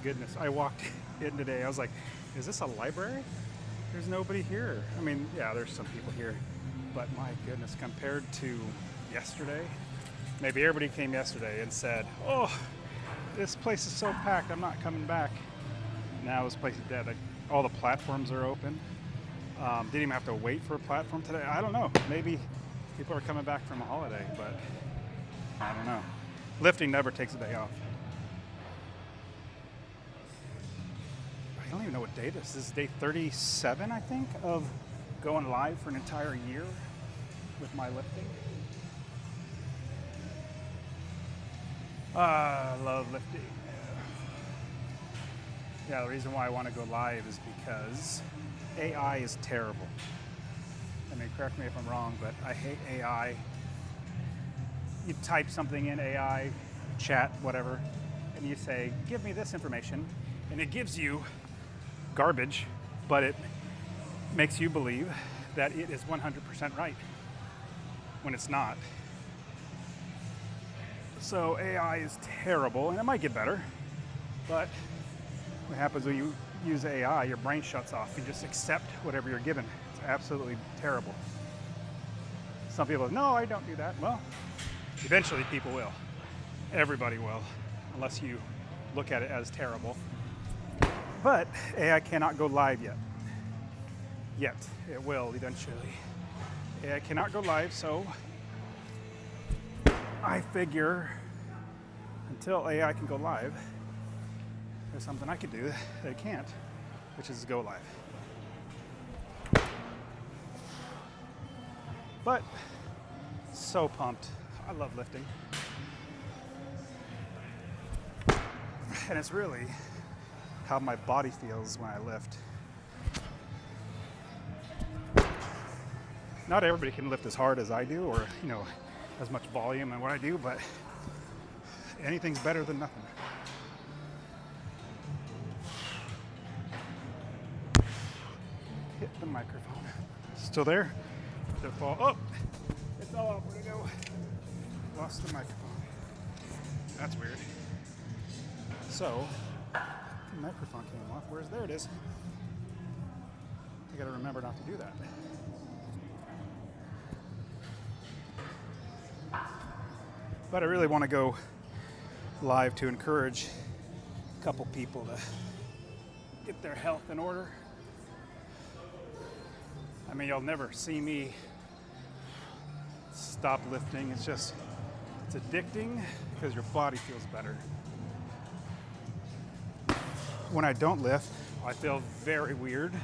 goodness. I walked in today. I was like, is this a library? There's nobody here. I mean, yeah, there's some people here. But my goodness, compared to yesterday, maybe everybody came yesterday and said, oh, this place is so packed, I'm not coming back. Now this place is dead. Like, all the platforms are open. Didn't even have to wait for a platform today. I don't know. Maybe people are coming back from a holiday, but I don't know. Lifting never takes a day off. I don't even know what day this is. This is day 37, I think, of going live for an entire year with my lifting. I love lifting. Yeah, the reason why I want to go live is because AI is terrible. I mean, correct me if I'm wrong, but I hate AI. You type something in AI, chat, whatever, and you say, give me this information, and it gives you garbage, but it makes you believe that it is 100% right when it's not. So AI is terrible, and it might get better, but what happens when you use AI, your brain shuts off. You just accept whatever you're given. It's absolutely terrible. Some people, no, I don't do that. Well, eventually people will. Everybody will, unless you look at it as terrible. But AI cannot go live yet. Yet. It will eventually. AI cannot go live, so I figure until AI can go live, there's something I could do that it can't, which is go live. But so pumped. I love lifting. And it's really how my body feels when I lift. Not everybody can lift as hard as I do, or as much volume and what I do, but anything's better than nothing. Hit the microphone. Still there? Did it fall? Oh, it's all off. Where'd it go? Lost the microphone. That's weird. So, the microphone came off. There it is. I gotta remember not to do that. But I really want to go live to encourage a couple people to get their health in order. I mean, you'll never see me stop lifting. It's addicting because your body feels better. When I don't lift, I feel very weird.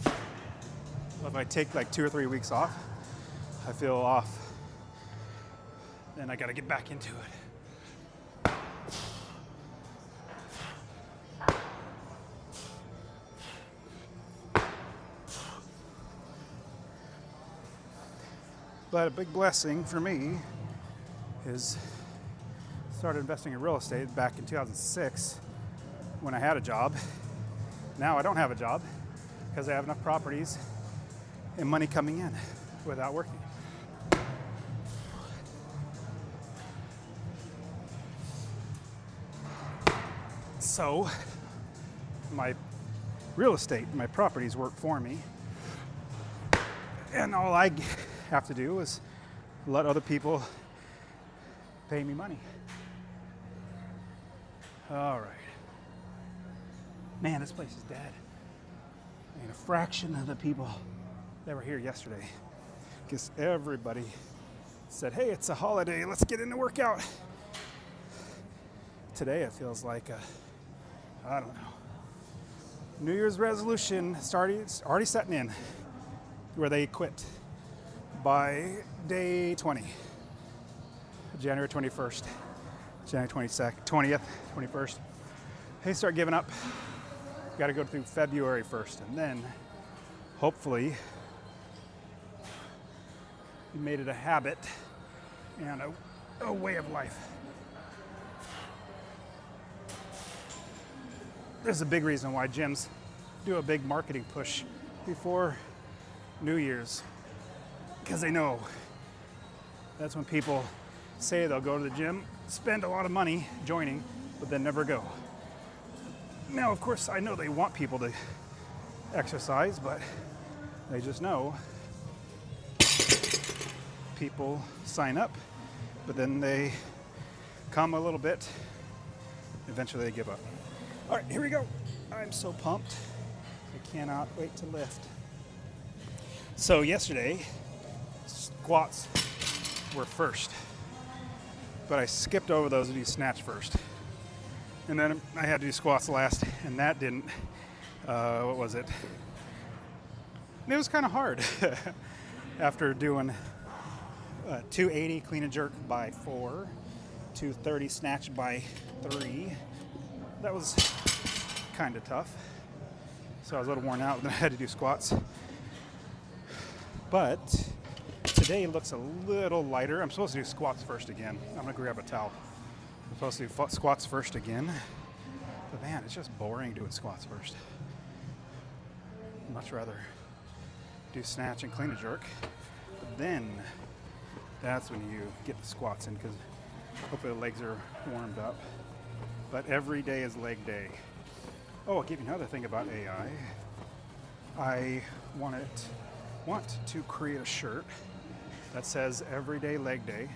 If I take like 2 or 3 weeks off, I feel off. Then I gotta get back into it. But a big blessing for me is I started investing in real estate back in 2006 when I had a job. Now I don't have a job because I have enough properties and money coming in without working. So my real estate, my properties work for me. And all I have to do is let other people pay me money. All right. Man, this place is dead. I mean, a fraction of the people that were here yesterday. Because everybody said, hey, it's a holiday, let's get in the workout. Today it feels like I don't know. New Year's resolution already setting in where they quit by day 20, January 21st, January 22nd, 20th, 21st. They start giving up. Got to go through February 1st, and then hopefully you made it a habit and a way of life. There's a big reason why gyms do a big marketing push before New Year's, because they know that's when people say they'll go to the gym, spend a lot of money joining, but then never go. Now, of course, I know they want people to exercise, but they just know people sign up, but then they come a little bit, eventually they give up. All right, here we go. I'm so pumped. I cannot wait to lift. So yesterday, squats were first, but I skipped over those to do snatch first. And then I had to do squats last, and that didn't, what was it? It was kind of hard after doing 280 clean and jerk by 4, 230 snatch by 3. That was kind of tough. So I was a little worn out, and then I had to do squats. But today looks a little lighter. I'm supposed to do squats first again. I'm gonna grab a towel. I'm supposed to do squats first again. But man, it's just boring doing squats first. I'd much rather do snatch and clean and jerk. But then that's when you get the squats in, because hopefully the legs are warmed up. But every day is leg day. Oh, I'll give you another thing about AI. I want to create a shirt that says everyday leg day.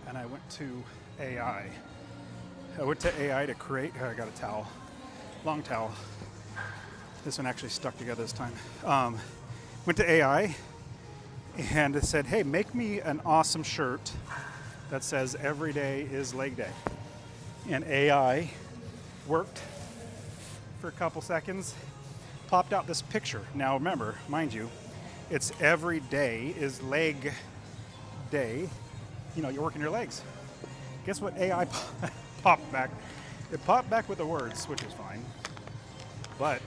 And I went to AI. I went to AI to create, I got a towel, long towel. This one actually stuck together this time. Went to AI and it said, hey, make me an awesome shirt that says every day is leg day. And AI worked for a couple seconds, popped out this picture. Now remember, mind you, it's every day is leg day. You know, you're working your legs. Guess what AI popped back? It popped back with the words, which is fine. But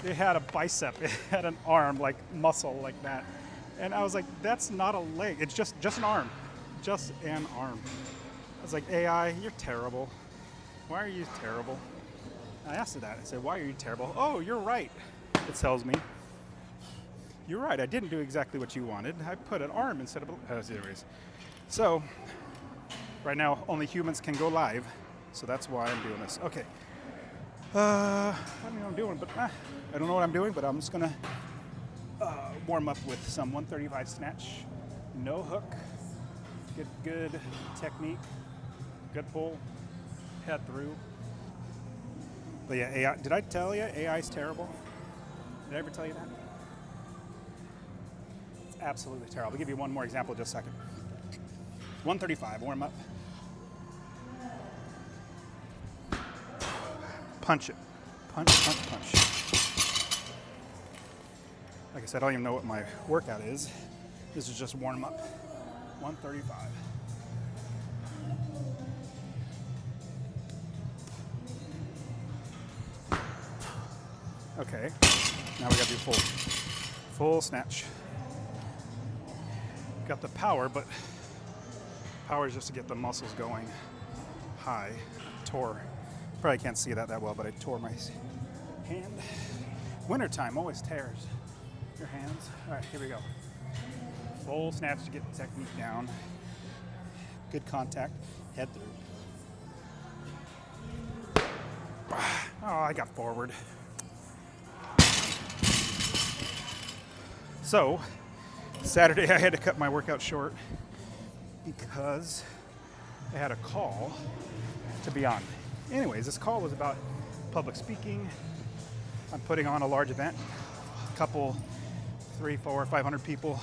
it had a bicep, it had an arm, like muscle like that. And I was like, that's not a leg, it's just an arm. Just an arm. I was like, AI, you're terrible. Why are you terrible? I asked it that. I said, why are you terrible? Oh, you're right, it tells me. You're right, I didn't do exactly what you wanted. I put an arm instead of a... anyways. So, right now, only humans can go live. So that's why I'm doing this. Okay. I don't know what I'm doing, but I don't know what I'm doing, but I'm just gonna warm up with some 135 snatch. No hook. Get good technique. Good pull. Head through. But yeah, AI, did I tell you AI's terrible? Did I ever tell you that? It's absolutely terrible. I'll give you one more example in just a second. 135, warm up. Punch it. Punch, punch, punch. Like I said, I don't even know what my workout is. This is just warm up. 135. Okay, now we gotta do full snatch. Got the power, but power is just to get the muscles going high. Tore, probably can't see that well, but I tore my hand. Wintertime always tears your hands. All right, here we go. Full snatch to get the technique down. Good contact, head through. Oh, I got forward. So, Saturday I had to cut my workout short because I had a call to be on. Anyways, this call was about public speaking. I'm putting on a large event, a couple, 300, 400, 500 people,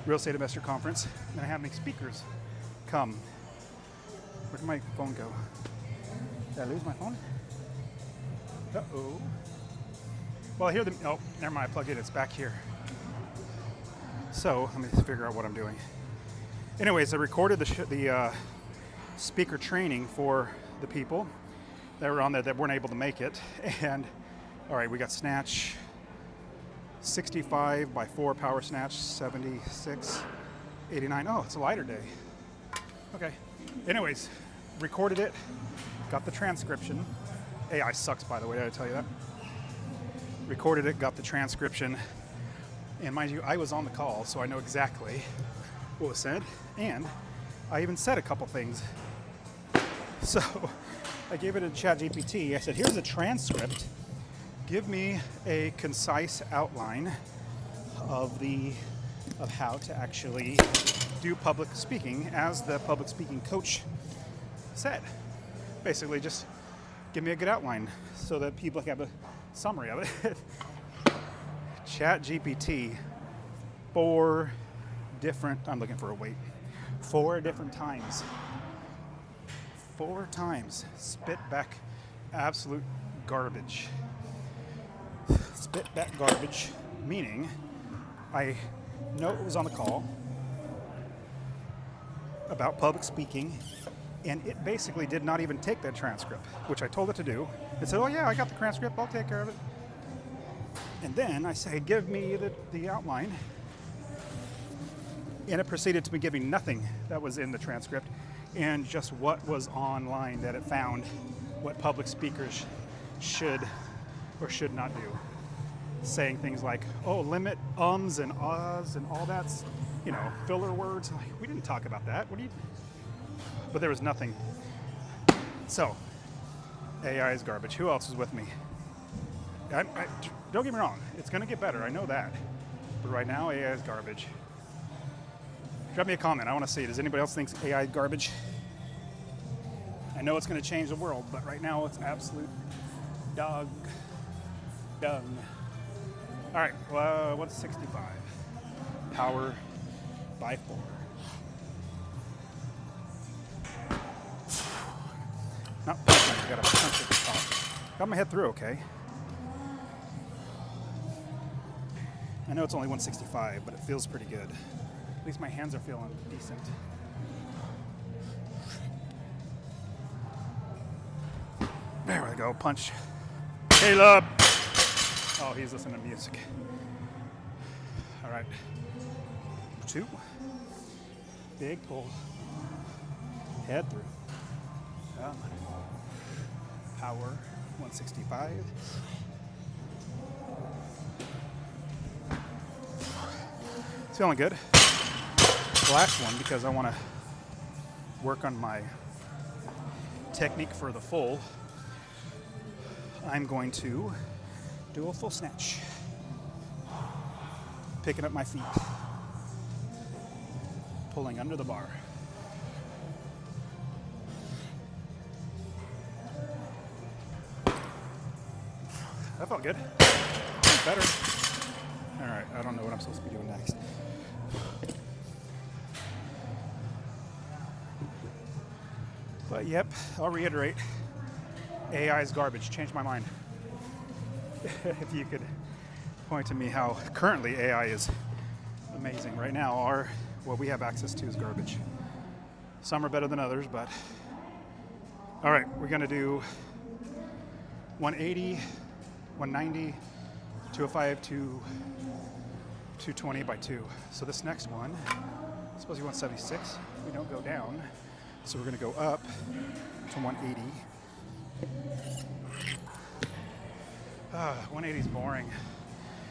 real estate investor conference, and I have many speakers come. Where did my phone go? Did I lose my phone? Uh-oh. Well, I hear them, oh, never mind, I plugged it, it's back here. So, let me figure out what I'm doing. Anyways, I recorded the speaker training for the people that were on there that weren't able to make it. And, all right, we got snatch, 65 by 4 power snatch, 76, 89. Oh, it's a lighter day. Okay. Anyways, recorded it, got the transcription. AI sucks, by the way, did I tell you that? Recorded it, got the transcription. And mind you, I was on the call, so I know exactly what was said. And I even said a couple things. So I gave it a ChatGPT. I said, here's a transcript. Give me a concise outline of how to actually do public speaking, as the public speaking coach said. Basically, just give me a good outline so that people have a summary of it. ChatGPT, 4 different times. 4 times spit back absolute garbage. Spit back garbage, meaning I know it was on the call about public speaking, and it basically did not even take that transcript, which I told it to do. It said, oh yeah, I got the transcript, I'll take care of it. And then I say, give me the outline. And it proceeded to be giving nothing that was in the transcript, and just what was online that it found what public speakers should or should not do. Saying things like, oh, limit ums and ahs and all that's, filler words. I'm like, we didn't talk about that. But there was nothing. So, AI is garbage. Who else is with me? Don't get me wrong. It's going to get better. I know that. But right now, AI is garbage. Drop me a comment. I want to see. Does anybody else think AI is garbage? I know it's going to change the world, but right now it's absolute dog dung. All right, well, what's 65? Power by 4. Not punching, I gotta punch at the top. Got my head through, okay. I know it's only 165, but it feels pretty good. At least my hands are feeling decent. There we go, punch. Caleb! Oh, he's listening to music. All right. 2. Big pull. Head through. Power 165. It's feeling good. The last one, because I want to work on my technique for the full, I'm going to do a full snatch. Picking up my feet. Pulling under the bar. That felt good. Better. All right, I don't know what I'm supposed to be doing next. But yep, I'll reiterate. AI is garbage. Changed my mind. If you could point to me how currently AI is amazing. Right now, what we have access to is garbage. Some are better than others, but all right, we're gonna do 180, 190, 205 to 220 by 2. So this next one, I suppose you want 76. We don't go down, so we're gonna go up to 180. 180 is boring.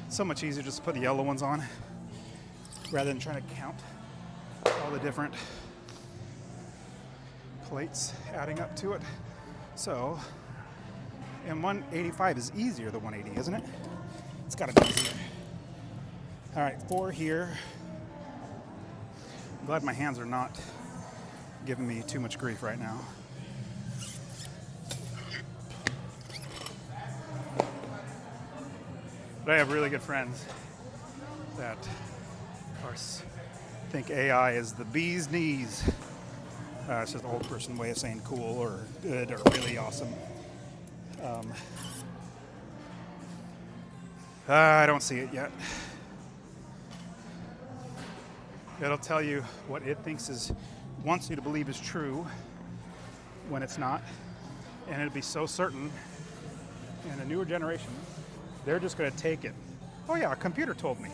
So much easier just to put the yellow ones on rather than trying to count all the different plates adding up to it. So, and 185 is easier than 180, isn't it? It's gotta be easier. All right, 4 here. I'm glad my hands are not giving me too much grief right now. But I have really good friends that think AI is the bee's knees. It's just an old person way of saying cool or good or really awesome. I don't see it yet. It'll tell you what it wants you to believe is true when it's not. And it'll be so certain in a newer generation, they're just going to take it. Oh yeah, a computer told me.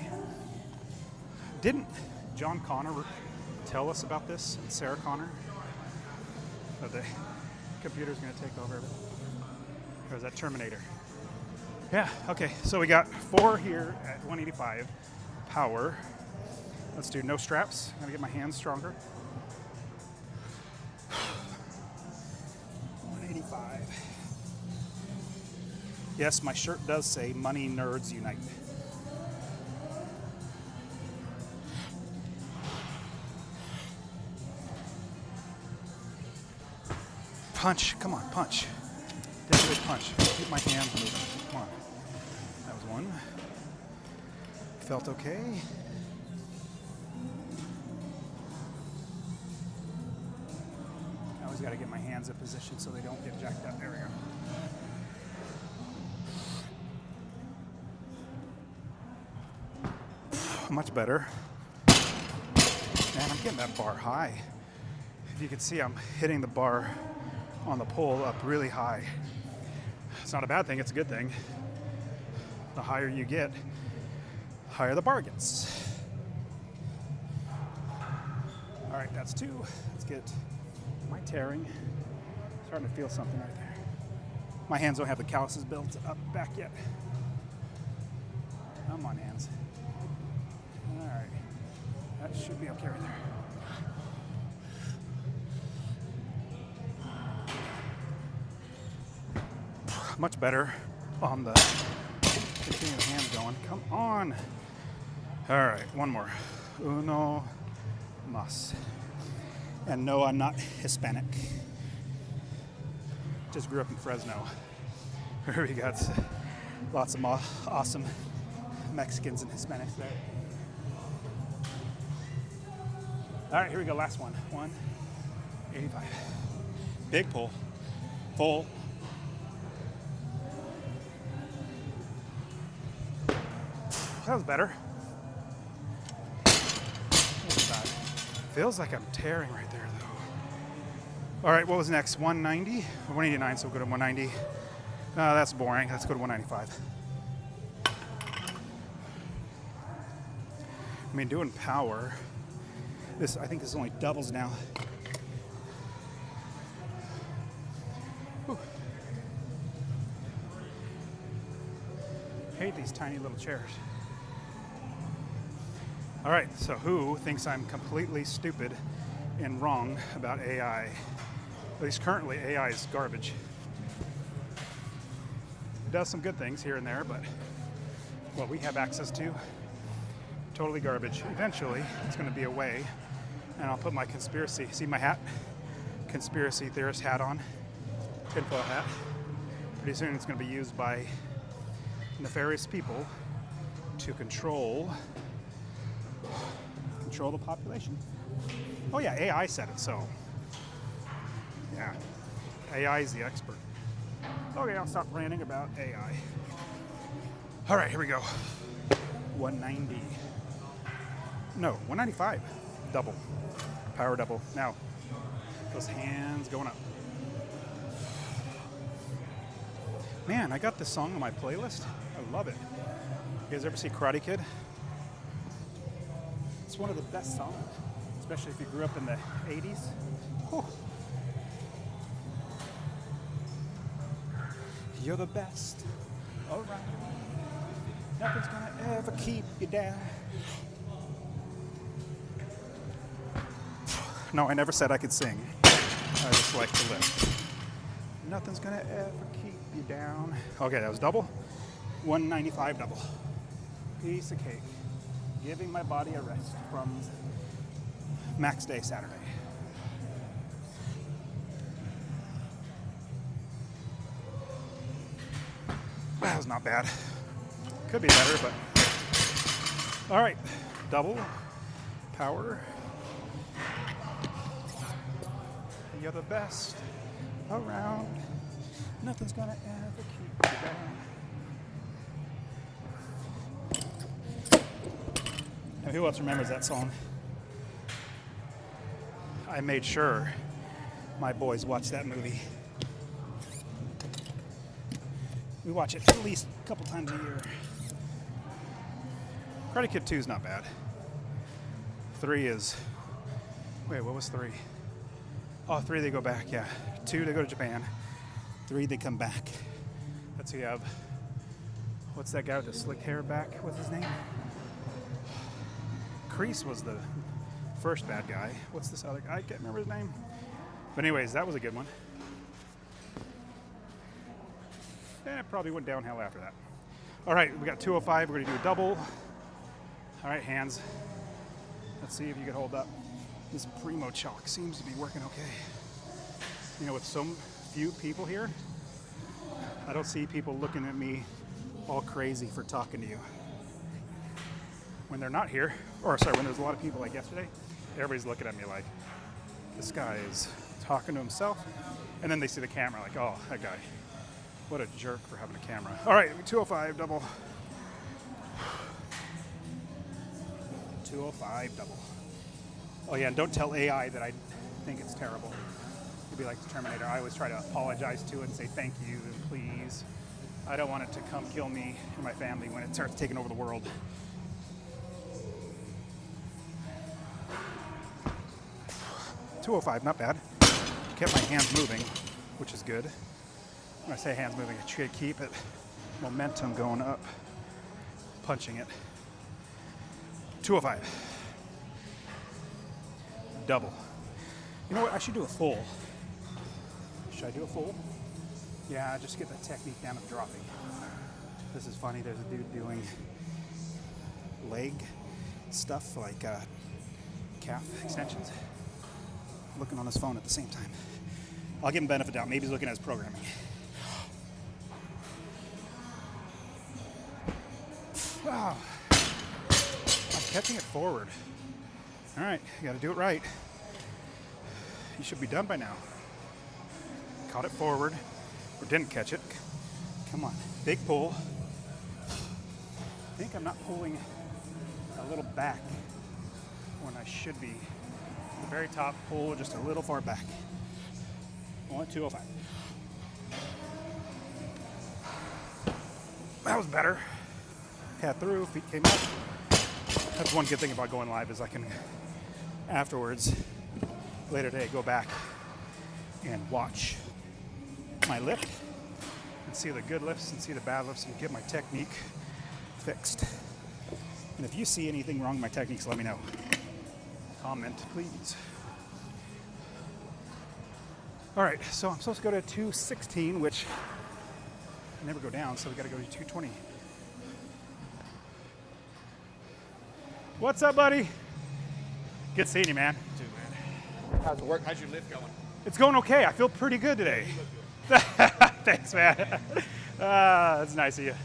Didn't John Connor tell us about this, and Sarah Connor? That the computer's going to take over everything? Or is that Terminator? Yeah, okay, so we got 4 here at 185 power. Let's do no straps. I'm going to get my hands stronger. Yes, my shirt does say Money Nerds Unite. Punch, come on, punch. Definitely punch. Keep my hands moving. Come on. That was one. Felt okay. I always got to get my hands in position so they don't get jacked up. There we go. Much better. Man, I'm getting that bar high. If you can see, I'm hitting the bar on the pole up really high. It's not a bad thing, it's a good thing. The higher you get, higher the bar gets. All right, that's two. Let's get my tearing. Starting to feel something right there. My hands don't have the calluses built up back yet. Come on, hands. All right, that should be okay right there. Much better on the keeping the hands going. Come on. All right, one more. Uno mas. And no, I'm not Hispanic. Just grew up in Fresno, where we got lots of awesome Mexicans and Hispanics there. All right, here we go. Last one. 185. Big pull. Full. That was better. Feels like I'm tearing right there, though. All right, what was next? 190 or 189? So we'll go to 190. That's boring. Let's go to 195. I mean, doing power. I think this only doubles now. Whew. Hate these tiny little chairs. All right, so who thinks I'm completely stupid and wrong about AI? At least currently, AI is garbage. It does some good things here and there, but what we have access to, totally garbage. Eventually, it's going to be a way, and I'll put my conspiracy, see my hat? Conspiracy theorist hat on, tinfoil hat. Pretty soon it's going to be used by nefarious people to control the population. Oh yeah, AI said it, so yeah, AI is the expert. Okay, I'll stop ranting about AI. All right, here we go. 190. No, 195. Double. Power double. Now, those hands going up. Man, I got this song on my playlist. I love it. You guys ever see Karate Kid? It's one of the best songs, especially if you grew up in the 80s. Whew. You're the best. All right. Nothing's gonna ever keep you down. No, I never said I could sing. I just like to lift. Nothing's gonna ever keep you down. Okay, that was double. 195 double. Piece of cake. Giving my body a rest from max day Saturday. That was not bad. Could be better, but all right. Double power. You're the best around. Nothing's gonna ever keep you down. Now, who else remembers that song? I made sure my boys watch that movie. We watch it at least a couple times a year. Karate Kid 2 is not bad. 3 is... Wait, what was 3? Oh, 3 they go back, yeah. 2 they go to Japan. 3 they come back. That's who you have. What's that guy with the slick hair back? What's his name? Kreese was the first bad guy. What's this other guy? I can't remember his name. But anyways, that was a good one. Then it probably went downhill after that. All right, we got 205. We're gonna do a double. All right, hands. Let's see if you can hold up. This Primo chalk seems to be working okay. You know, with so few people here, I don't see people looking at me all crazy for talking to you. When they're not here, or sorry, when there's a lot of people like yesterday, everybody's looking at me like, this guy is talking to himself. And then they see the camera like, oh, that guy, what a jerk for having a camera. All right, 205 double. 205 double. Oh yeah, and don't tell AI that I think it's terrible. You'd be like the Terminator. I always try to apologize to it and say thank you and please. I don't want it to come kill me and my family when it starts taking over the world. .205, not bad. Kept my hands moving, which is good. When I say hands moving, I try to keep it momentum going up, punching it. 205. Double. You know what? I should do a full. Should I do a full? Yeah, just get the technique down of dropping. This is funny. There's a dude doing leg stuff like calf extensions, looking on his phone at the same time. I'll give him benefit of doubt. Maybe he's looking at his programming. Wow. I'm catching it forward. All right, you got to do it right. You should be done by now. Caught it forward, or didn't catch it. Come on, big pull. I think I'm not pulling a little back when I should be. The very top, pull just a little far back. 205. That was better. Hat through, feet came up. That's one good thing about going live is I can afterwards, later today, go back and watch my lift and see the good lifts and see the bad lifts and get my technique fixed. And if you see anything wrong with my techniques, let me know. Comment, please. All right, so I'm supposed to go to 216, which I never go down, so we gotta go to 220. What's up, buddy? Good seeing you, man. Too, man. How's it work? How's your lift going? It's going okay. I feel pretty good today. You look good. Thanks, man. That's nice of you.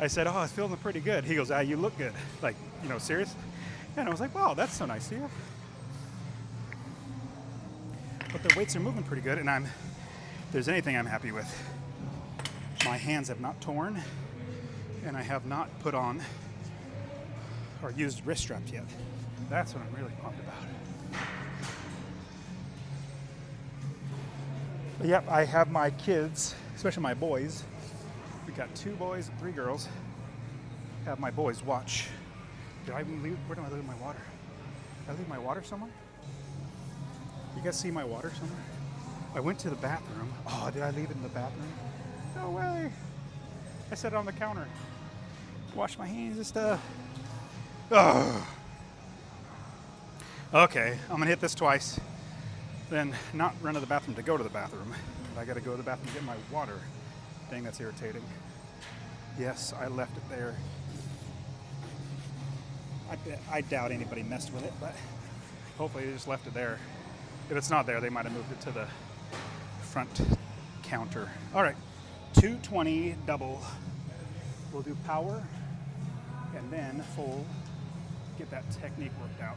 I said, oh, I was feeling pretty good. He goes, you look good. Like, you know, serious? And I was like, wow, that's so nice of you. But the weights are moving pretty good, and if there's anything I'm happy with, my hands have not torn, and I have not put on or used wrist straps yet. That's what I'm really pumped about. But yep, I have my kids, especially my boys. We got 2 boys and 3 girls. Have my boys watch. Where do I leave my water? Did I leave my water somewhere? You guys see my water somewhere? I went to the bathroom. Oh, did I leave it in the bathroom? No way. I set it on the counter. Wash my hands and stuff. Oh. Okay, I'm gonna hit this twice. Then not run to the bathroom to go to the bathroom. But I gotta go to the bathroom to get my water. Dang, that's irritating. Yes, I left it there. I doubt anybody messed with it, but hopefully they just left it there. If it's not there, they might have moved it to the front counter. All right, 220 double. We'll do power and then full. Get that technique worked out.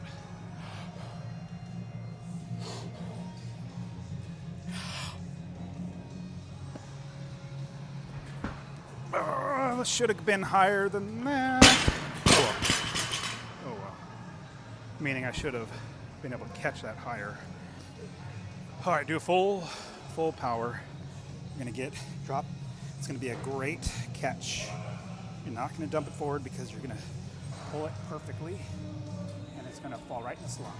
This should have been higher than that. Oh well. Oh well. Meaning I should have been able to catch that higher. All right, do a full power. You're gonna drop. It's gonna be a great catch. You're not gonna dump it forward because you're gonna pull it perfectly and it's gonna fall right in the slot.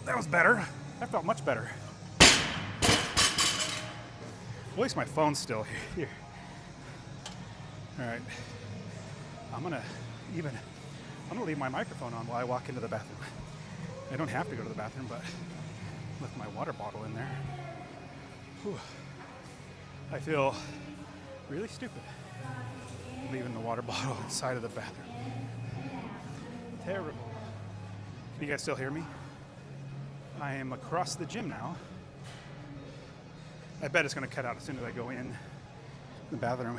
That was better. That felt much better. At least my phone's still here. All right. I'm gonna even I'm gonna leave my microphone on while I walk into the bathroom. I don't have to go to the bathroom, but with my water bottle in there. Whew. I feel really stupid leaving the water bottle inside of the bathroom. Terrible. Can you guys still hear me? I am across the gym now. I bet it's going to cut out as soon as I go in the bathroom.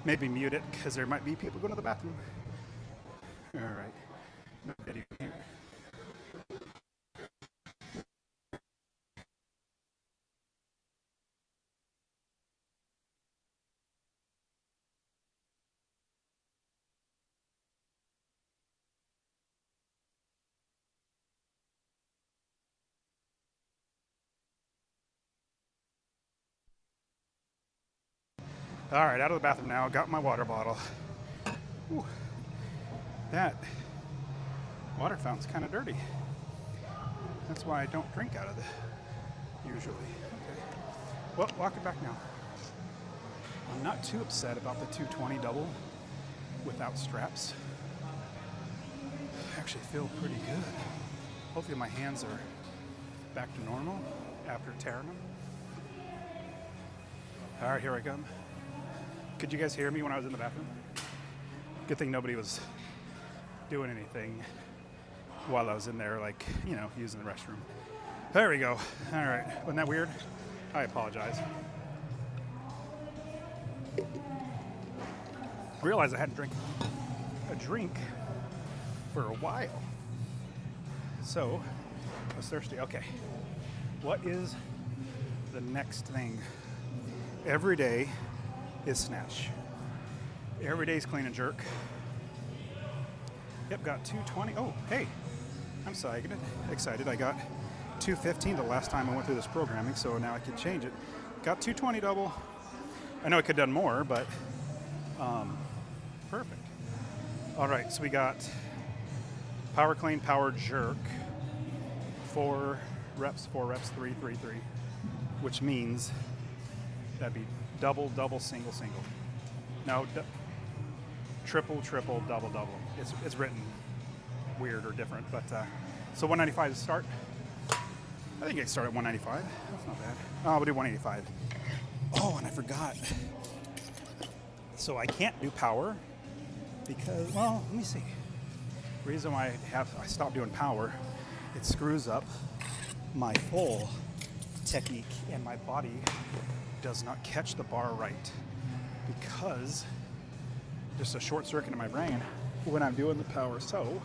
Maybe mute it because there might be people going to the bathroom. All right. No video here. All right, out of the bathroom now. Got my water bottle. Whew. That water fountain's kind of dirty. That's why I don't drink out of it usually. Okay. Well, walking back now. I'm not too upset about the 220 double without straps. I actually feel pretty good. Hopefully my hands are back to normal after tearing them. All right, here I come. Could you guys hear me when I was in the bathroom? Good thing nobody was doing anything while I was in there, like, you know, using the restroom. There we go. All right. Wasn't that weird? I apologize. I realized I hadn't drank a drink for a while. So I was thirsty. Okay. What is the next thing? Every day is snatch. Every day is clean and jerk. Yep, got 220. Oh, hey, I'm so excited. I got 215 the last time I went through this programming, so now I can change it. Got 220 double. I know I could have done more, but perfect. All right, so we got power clean, power jerk. 4 reps, 3, 3, 3, which means that'd be double, double, single, single. No, triple, triple, double, double. It's written weird or different, but so 195 to start. I think I can start at 195. That's not bad. Oh, we'll do 185. Oh, and I forgot. So I can't do power because, well, let me see. The reason why I stopped doing power, it screws up my full technique and my body does not catch the bar right because just a short circuit in my brain when I'm doing the power. So,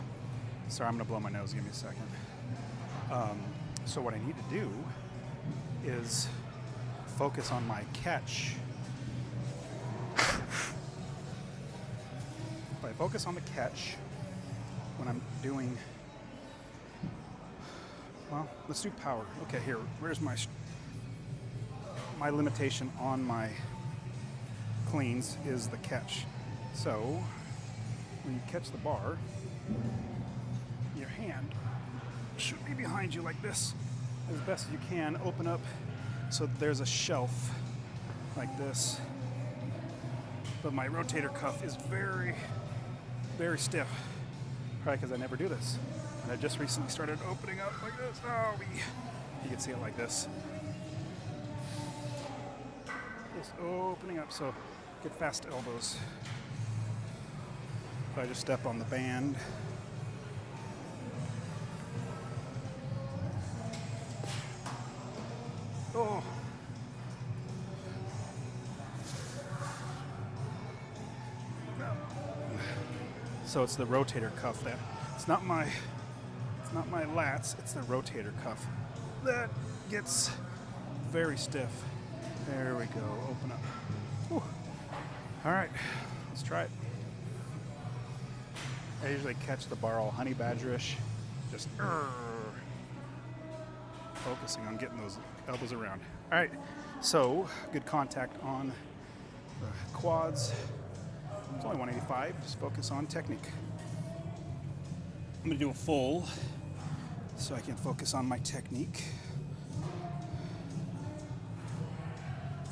sorry, I'm gonna blow my nose. Give me a second. So what I need to do is focus on my catch. If I focus on the catch when I'm doing, well, let's do power. Okay, here, where's my limitation on my cleans is the catch. So when you catch the bar, your hand should be behind you like this as best as you can. Open up so that there's a shelf like this. But my rotator cuff is very, very stiff. Probably because I never do this. And I just recently started opening up like this. Oh, you can see it like this. Just opening up, so get fast elbows. If I just step on the band. Oh. So it's the rotator cuff that it's not my lats, it's the rotator cuff that gets very stiff. There we go. Open up. Whew. All right, let's try it. I usually catch the bar all honey badgerish, just focusing on getting those elbows around. All right, so good contact on the quads. It's only 185. Just focus on technique. I'm gonna do a full, so I can focus on my technique.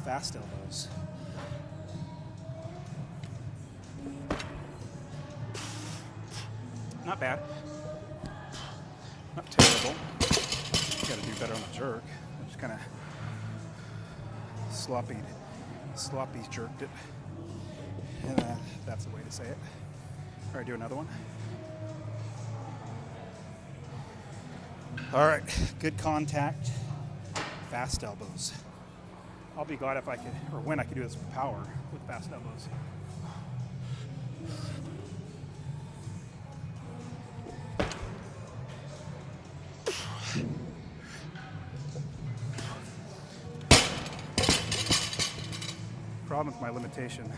Fast elbows. Not bad. Not terrible. Got to do better on the jerk. I just kind of sloppy jerked it. And that's the way to say it. All right, do another one. All right, good contact, fast elbows. I'll be glad if I could, or when I could do this with power with fast elbows. Problem with my limitation,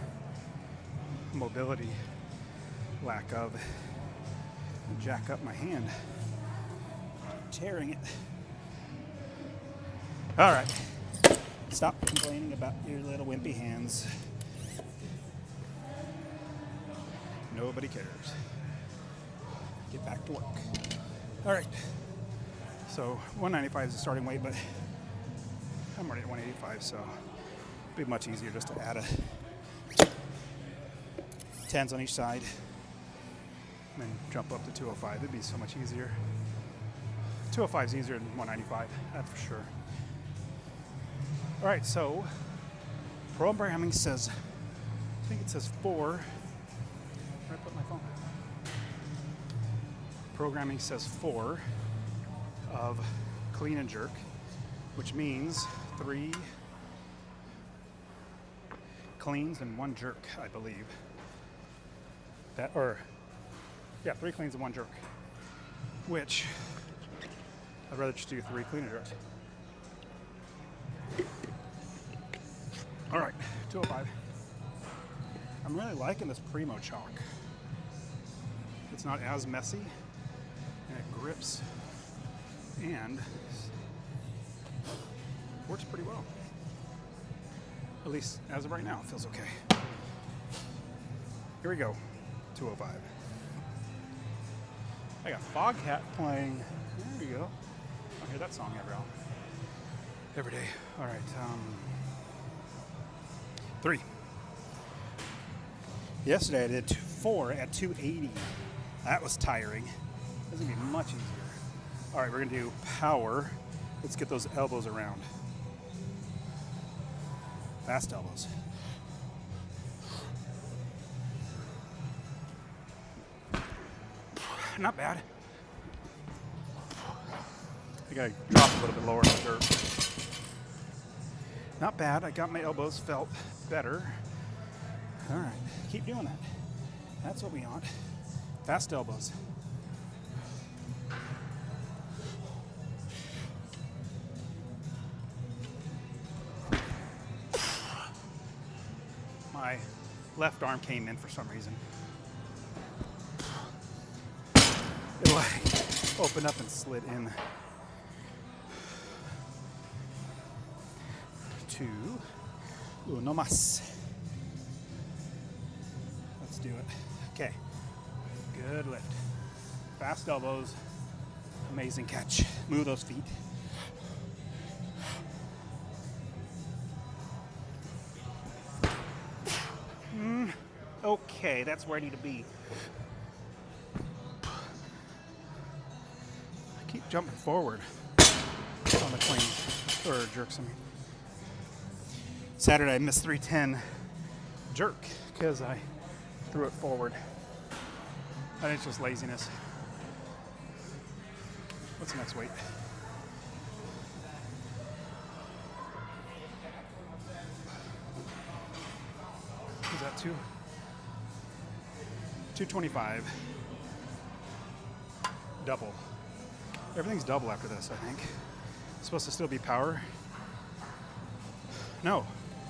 mobility, lack of, jack up my hand, tearing it. All right, stop complaining about your little wimpy hands. Nobody cares. Get back to work. All right, so 195 is the starting weight, but I'm already at 185, so it'd be much easier just to add a 10s on each side and then jump up to 205. It'd be so much easier. 205 is easier than 195, that's for sure. All right, so programming says, I think it says 4. Where did I put my phone? Programming says 4 of clean and jerk, which means 3 cleans and 1 jerk, I believe. That, or, yeah, 3 cleans and 1 jerk, which I'd rather just do 3 clean and jerk. All right, 205. I'm really liking this Primo chalk. It's not as messy, and it grips, and works pretty well. At least as of right now, it feels okay. Here we go, 205. I got Foghat playing. There you go. I hear that song every day. All right, 3. Yesterday I did 4 at 280. That was tiring. This is gonna be much easier. All right, we're gonna do power. Let's get those elbows around. Fast elbows. Not bad. I gotta drop a little bit lower in the dirt. Not bad. I got my elbows felt better. All right, keep doing that. That's what we want. Fast elbows. My left arm came in for some reason. It like opened up and slid in. 2, 1 más. Let's do it. Okay, good lift. Fast elbows, amazing catch. Move those feet. Okay, that's where I need to be. I keep jumping forward on the cleans, or jerks, I mean. Saturday I missed 310 jerk because I threw it forward. I think it's just laziness. What's the next weight? Is that 225. Double. Everything's double after this, I think. It's supposed to still be power. No,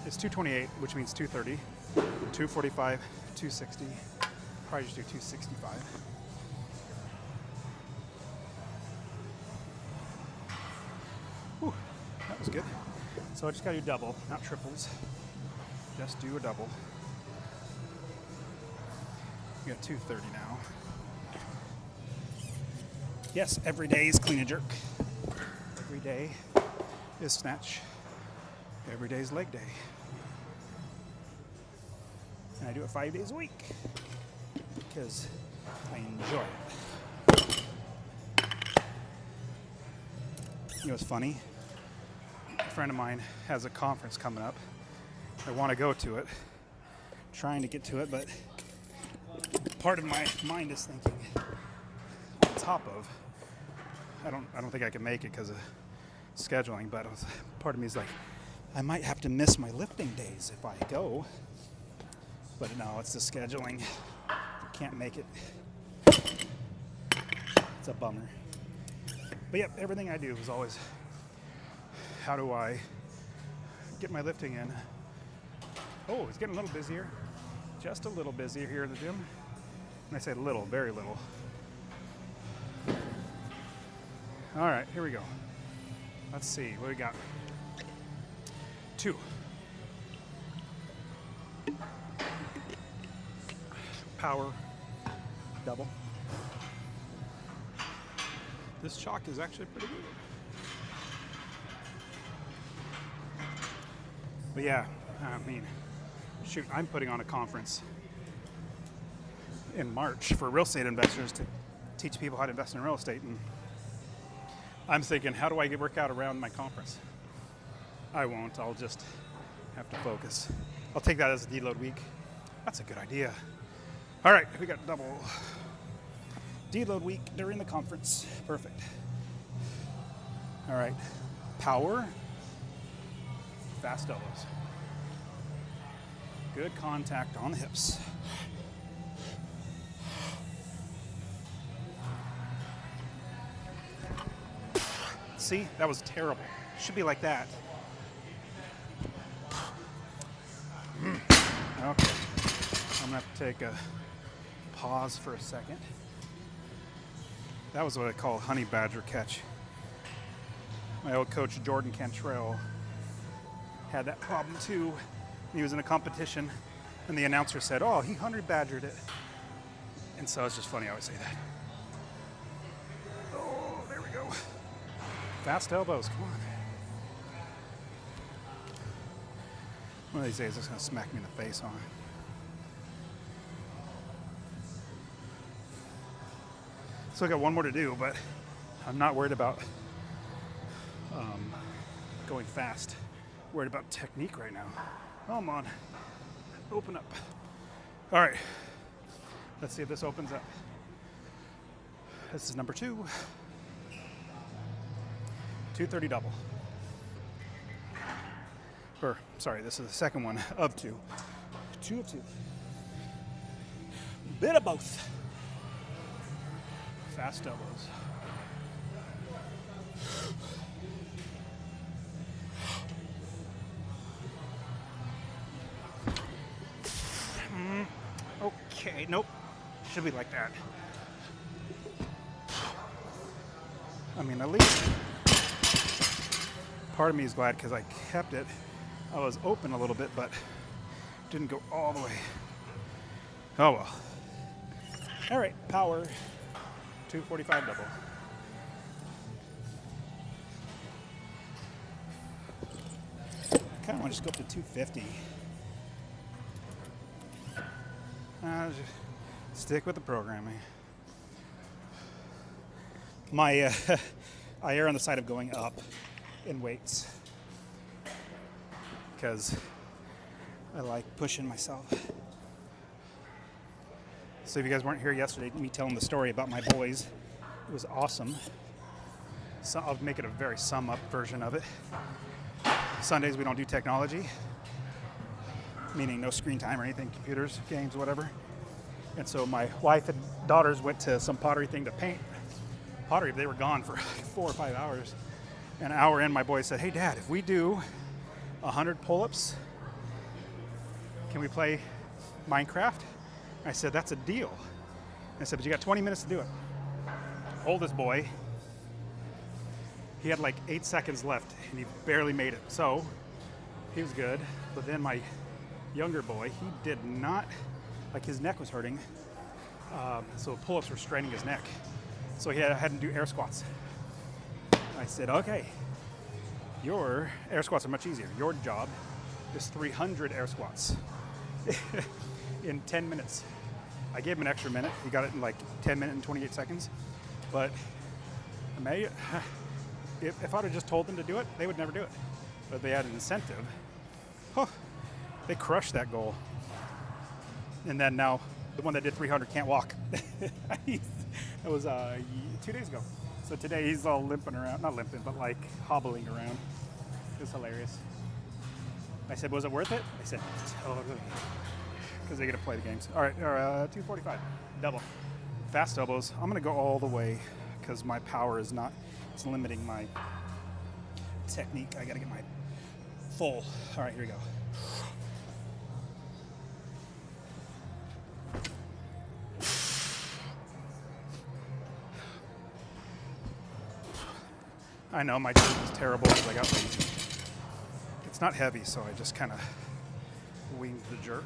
it's 228, which means 230, 245, 260. Probably just do 265. Whew, that was good. So I just gotta do double, not triples. Just do a double. We got 230 now. Yes, every day is clean and jerk. Every day is snatch. Every day is leg day. And I do it 5 days a week because I enjoy it. You know what's funny? A friend of mine has a conference coming up. I want to go to it, trying to get to it, but part of my mind is thinking on top of, I don't think I can make it because of scheduling, but part of me is like, I might have to miss my lifting days if I go. But no, it's the scheduling. Can't make it. It's a bummer. But yep, everything I do is always, how do I get my lifting in? Oh, it's getting a little busier. Just a little busier here in the gym. And I say little, very little. All right, here we go. Let's see, what we got? 2. Power double. This chalk is actually pretty good. But yeah, I mean, shoot, I'm putting on a conference in March for real estate investors to teach people how to invest in real estate. And I'm thinking, how do I work out around my conference? I won't, I'll just have to focus. I'll take that as a deload week. That's a good idea. All right, we got double deload week during the conference. Perfect. All right, power, fast elbows. Good contact on the hips. See, that was terrible. Should be like that. Okay, I'm gonna have to take a pause for a second. That was what I call honey badger catch. My old coach, Jordan Cantrell, had that problem too. He was in a competition and the announcer said, oh, he honey badgered it. And so it's just funny I always say that. Oh, there we go. Fast elbows, come on. One of these days it's gonna smack me in the face on it. Still got one more to do, but I'm not worried about going fast. Worried about technique right now. Come on, open up. All right, let's see if this opens up. This is number 2. 230 double. Or, sorry, this is the second one of 2. 2 of 2. Bit of both. Fast elbows. Okay, nope. Should be like that. I mean, at least part of me is glad because I kept it. I was open a little bit, but didn't go all the way. Oh well. All right, power. 245 double. I kind of want to just go up to 250. Just stick with the programming. I err on the side of going up in weights because I like pushing myself. So if you guys weren't here yesterday, me telling the story about my boys, it was awesome. So I'll make it a very sum up version of it. Sundays we don't do technology, meaning no screen time or anything, computers, games, whatever. And so my wife and daughters went to some pottery thing to paint pottery. They were gone for like 4 or 5 hours. An hour in, my boy said, hey Dad, if we do 100 pull-ups, can we play Minecraft? I said, that's a deal. I said, but you got 20 minutes to do it. Oldest boy, he had like 8 seconds left and he barely made it. So he was good. But then my younger boy, he did not, like his neck was hurting. So pull-ups were straining his neck. So he had to do air squats. I said, okay, your air squats are much easier. Your job is 300 air squats in 10 minutes. I gave him an extra minute. He got it in like 10 minutes and 28 seconds. But if I'd have just told them to do it, they would never do it. But they had an incentive. Oh, they crushed that goal. And then now the one that did 300 can't walk. That was 2 days ago. So today he's all limping around, not limping, but like hobbling around. It was hilarious. I said, was it worth it? They said, totally. Because they're going to play the games. All right, 245, double. Fast elbows. I'm going to go all the way because my power is not, it's limiting my technique. I got to get my full. All right, here we go. I know my jerk is terrible because I got lazy. It's not heavy, so I just kind of winged the jerk.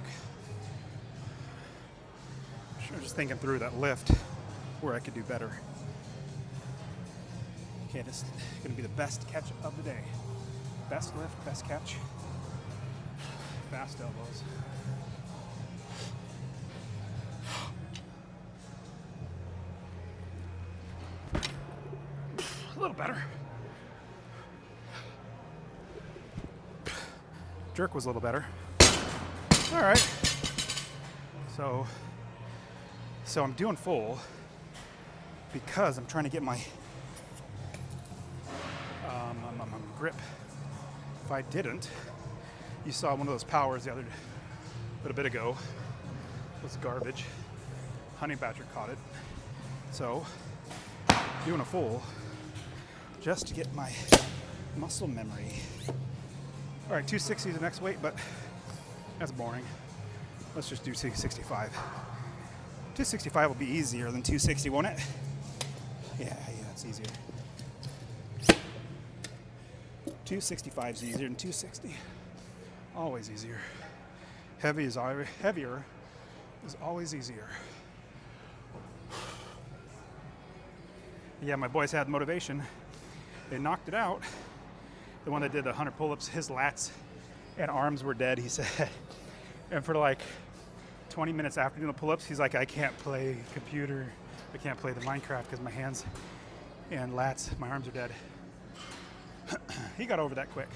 I'm just thinking through that lift where I could do better. Okay, this is going to be the best catch of the day. Best lift, best catch. Fast elbows. A little better. Jerk was a little better. All right. So I'm doing full because I'm trying to get my grip. If I didn't, you saw one of those powers the little bit ago. It was garbage. Honey badger caught it. So doing a full just to get my muscle memory. All right, 260 is the next weight, but that's boring. Let's just do 265. 265 will be easier than 260, won't it? Yeah, it's easier. 265 is easier than 260. Always easier. Heavier is always easier. Yeah, my boys had motivation. They knocked it out. The one that did the 100 pull-ups, his lats and arms were dead, he said. And for like 20 minutes after doing the pull-ups, he's like, I can't play computer. I can't play the Minecraft because my hands and lats, my arms are dead. He got over that quick.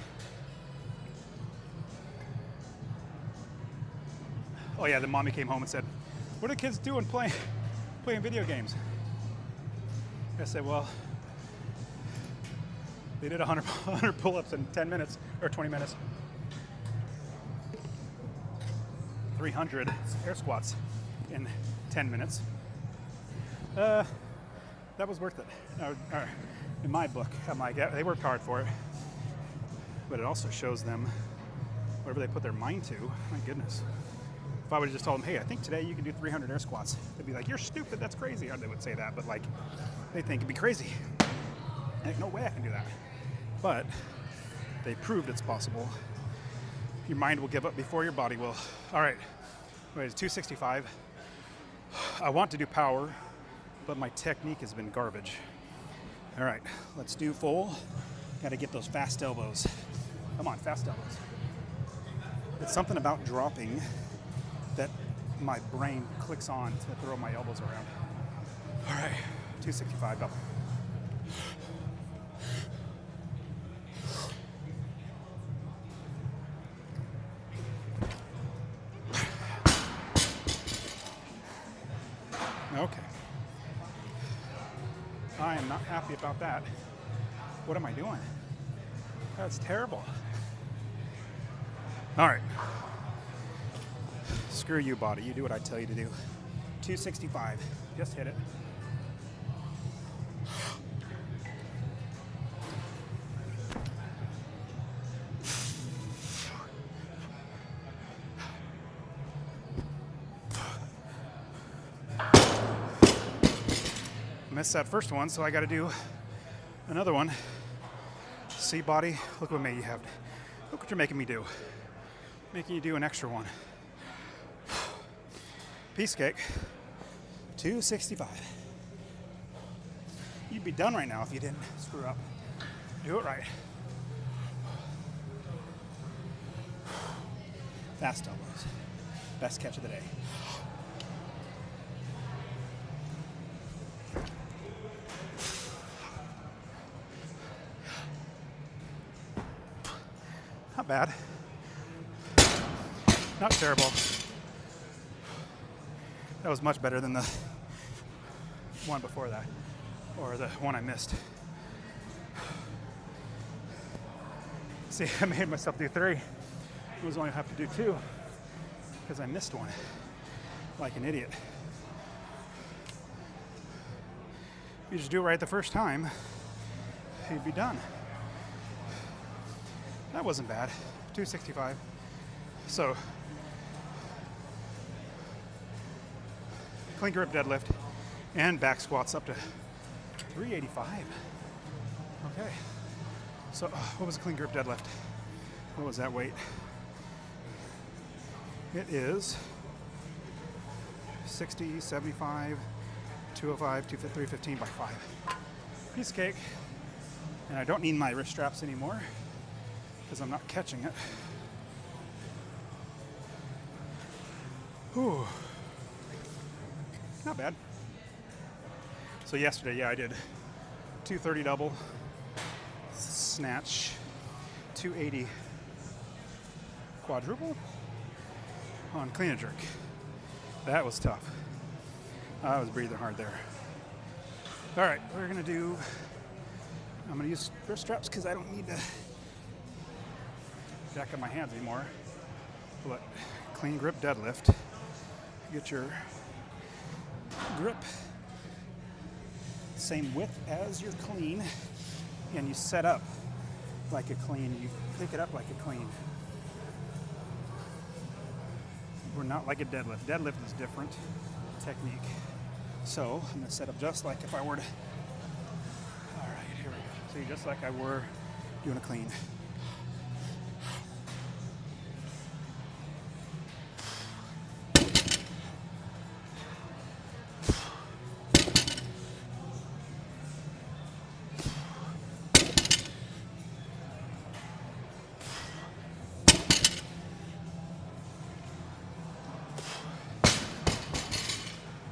Oh yeah, then mommy came home and said, what are the kids doing playing video games? I said, well, they did 100 pull-ups in 10 minutes, or 20 minutes. 300 air squats in 10 minutes. That was worth it. In my book, I'm like, they worked hard for it. But it also shows them whatever they put their mind to. My goodness. If I would have just told them, hey, I think today you can do 300 air squats, they'd be like, you're stupid, that's crazy. Or they would say that, but like, they think it'd be crazy. Like, no way I can do that. But they proved it's possible. Your mind will give up before your body will. All right, anyways, 265. I want to do power, but my technique has been garbage. All right, let's do full. Got to get those fast elbows. Come on, fast elbows. It's something about dropping that my brain clicks on to throw my elbows around. All right, 265 double. Okay. I am not happy about that. What am I doing? That's terrible. All right. Screw you, body. You do what I tell you to do. 265. Just hit it. Missed that first one, so I got to do another one. See, body, look what you have. Look what you're making me do. Making you do an extra one. Piece cake. 265. You'd be done right now if you didn't screw up. Do it right. Fast elbows. Best catch of the day. Not bad. Not terrible. That was much better than the one before that, or the one I missed. See, I made myself do 3. I was only have to do 2 because I missed one, like an idiot. If you just do it right the first time, you'd be done. That wasn't bad. 265. So, clean grip deadlift and back squats up to 385. Okay. So, what was a clean grip deadlift? What was that weight? It is 60, 75, 205, 315 by 5. Piece of cake. And I don't need my wrist straps anymore because I'm not catching it. Whew. Not bad. So yesterday, yeah, I did 230 double, snatch, 280 quadruple on clean and jerk. That was tough. I was breathing hard there. All right, we're gonna do, I'm gonna use wrist straps because I don't need to jack up my hands anymore. But clean grip deadlift. Get your grip same width as your clean, and you set up like a clean. You pick it up like a clean. We're not like a deadlift. Deadlift is different technique. So I'm gonna set up just like if I were to, all right, here we go. See, just like I were doing a clean.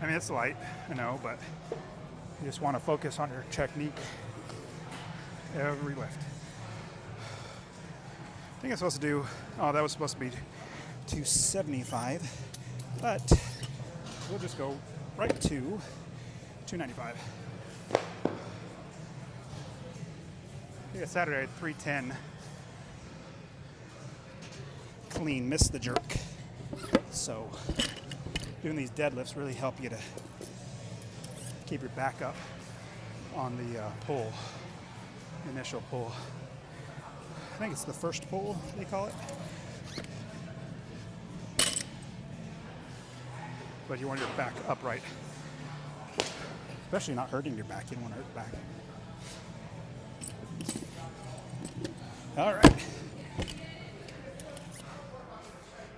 I mean, it's light, I know, but you just want to focus on your technique every lift. I think I'm supposed to do, oh, that was supposed to be 275, but we'll just go right to 295. Yeah, Saturday I had 310 clean, missed the jerk. So doing these deadlifts really help you to keep your back up on the pull, initial pull. I think it's the first pull, they call it. But you want your back upright, especially not hurting your back. You don't want to hurt the back. All right,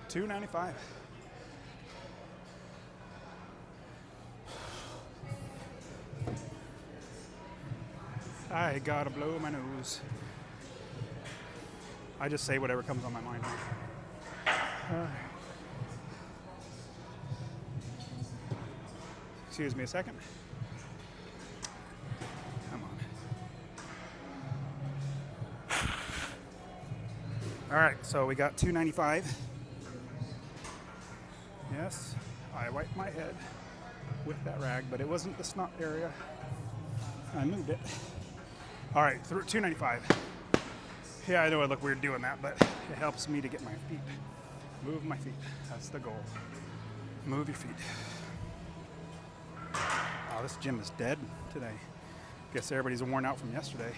295. I gotta blow my nose. I just say whatever comes on my mind. Excuse me a second. Come on. All right, so we got 295. Yes, I wiped my head with that rag, but it wasn't the snot area. I moved it. All right, 295. Yeah, I know I look weird doing that, but it helps me to get my feet. Move my feet. That's the goal. Move your feet. Oh, this gym is dead today. Guess everybody's worn out from yesterday.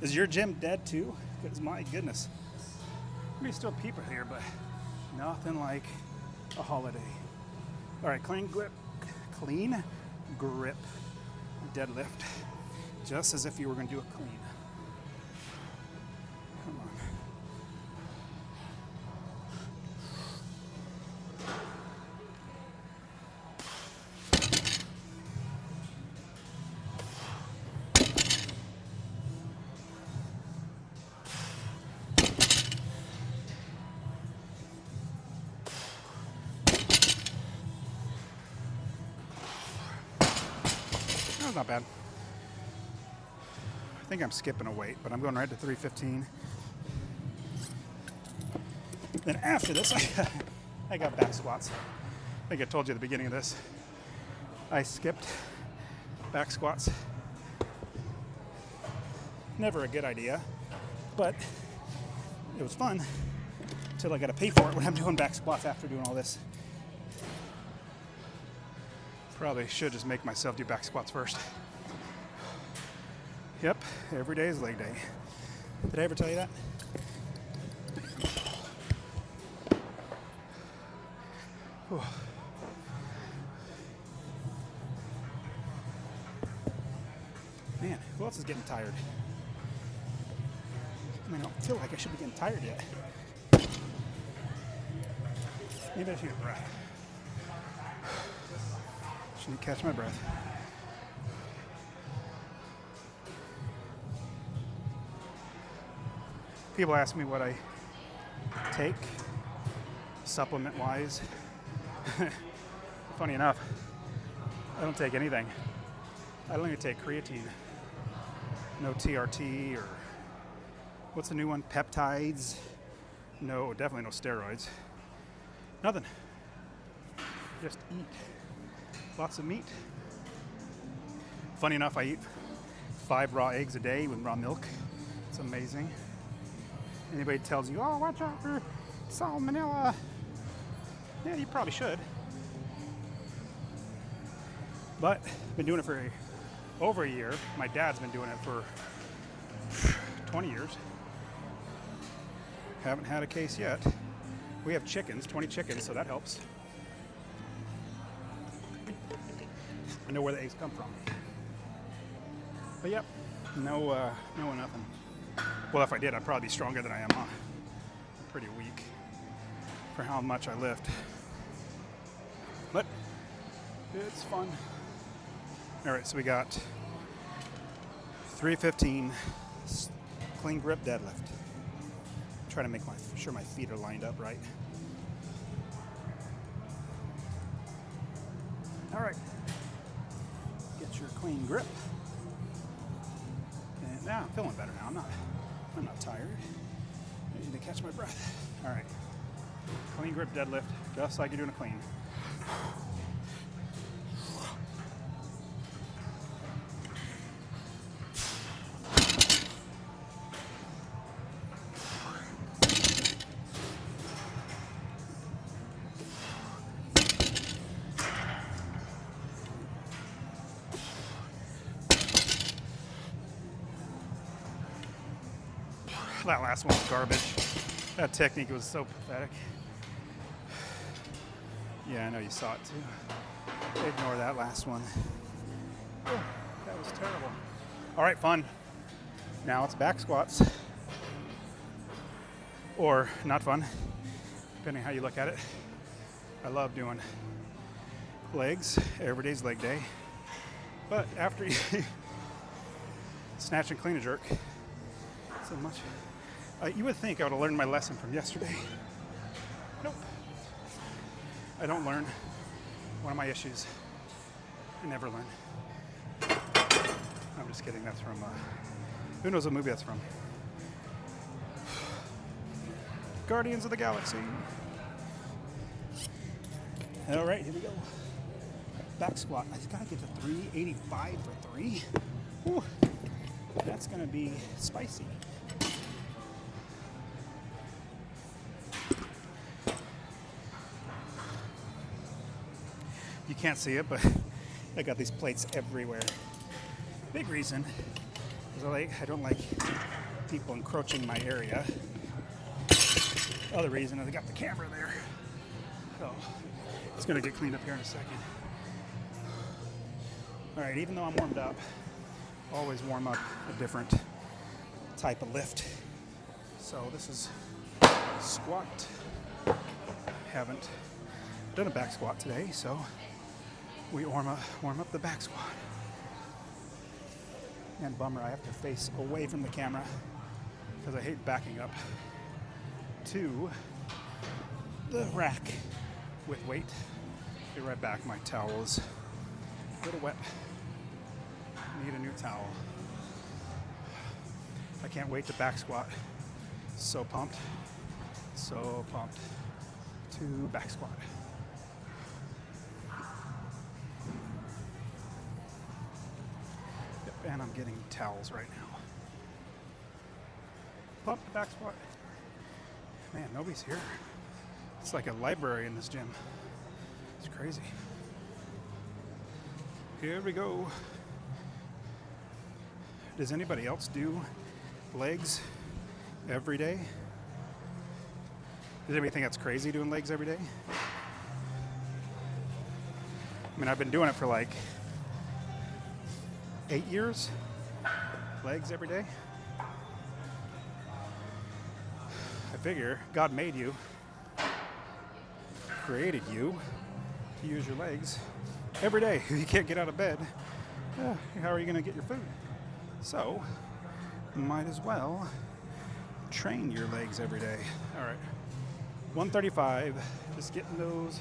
Is your gym dead too? Because my goodness. Maybe still people here, but nothing like a holiday. All right, clean grip deadlift, just as if you were going to do a clean. Come on. That was not bad. think I'm skipping a weight, but I'm going right to 315. Then after this, I got back squats. I think I told you at the beginning of this, I skipped back squats. Never a good idea, but it was fun until I got to pay for it when I'm doing back squats after doing all this. Probably should just make myself do back squats first. Yep, every day is leg day. Did I ever tell you that? Whew. Man, who else is getting tired? I mean, I don't feel like I should be getting tired yet. Maybe I should get breath. Shouldn't catch my breath. People ask me what I take supplement-wise. Funny enough, I don't take anything. I don't even take creatine. No TRT or what's the new one? Peptides. No, definitely no steroids. Nothing. Just eat lots of meat. Funny enough, I eat 5 raw eggs a day with raw milk. It's amazing. Anybody tells you, oh, watch out for salmonella. Yeah, you probably should. But I've been doing it for over a year. My dad's been doing it for 20 years. Haven't had a case yet. We have chickens, 20 chickens, so that helps. I know where the eggs come from. But yep, no nothing. Well, if I did, I'd probably be stronger than I am, huh? I'm pretty weak for how much I lift. But it's fun. All right, so we got 315 clean grip deadlift. Try to make sure my feet are lined up right. All right, get your clean grip. And now I'm feeling better now. I'm not tired. I need to catch my breath. All right, clean grip deadlift, just like you're doing a clean. That last one was garbage. That technique was so pathetic. Yeah, I know you saw it too. Ignore that last one. Oh, that was terrible. All right, fun. Now it's back squats. Or not fun, depending how you look at it. I love doing legs. Every day's leg day. But after you snatch and clean and jerk, so much. You would think I would have learned my lesson from yesterday. Nope. I don't learn. One of my issues. I never learn. I'm just kidding. That's from, who knows what movie that's from? Guardians of the Galaxy. All right, here we go. Back squat. I gotta get to 385 for 3. Whew. That's gonna be spicy. You can't see it, but I got these plates everywhere. Big reason is I don't like people encroaching my area. Other reason is I got the camera there. So it's gonna get cleaned up here in a second. All right, even though I'm warmed up, always warm up a different type of lift. So this is squat. Haven't done a back squat today, so we warm up the back squat. And bummer, I have to face away from the camera because I hate backing up to the rack with weight. Be right back. My towel is a little wet. Need a new towel. I can't wait to back squat. So pumped. So pumped to back squat. Yep, and I'm getting towels right now. Pump the back squat. Man, nobody's here. It's like a library in this gym. It's crazy. Here we go. Does anybody else do legs every day? Does anybody think that's crazy doing legs every day? I mean, I've been doing it for like 8 years. Legs every day. I figure God made you, created you to use your legs every day. If you can't get out of bed, how are you going to get your food? So, might as well train your legs every day. All right, 135, just getting those.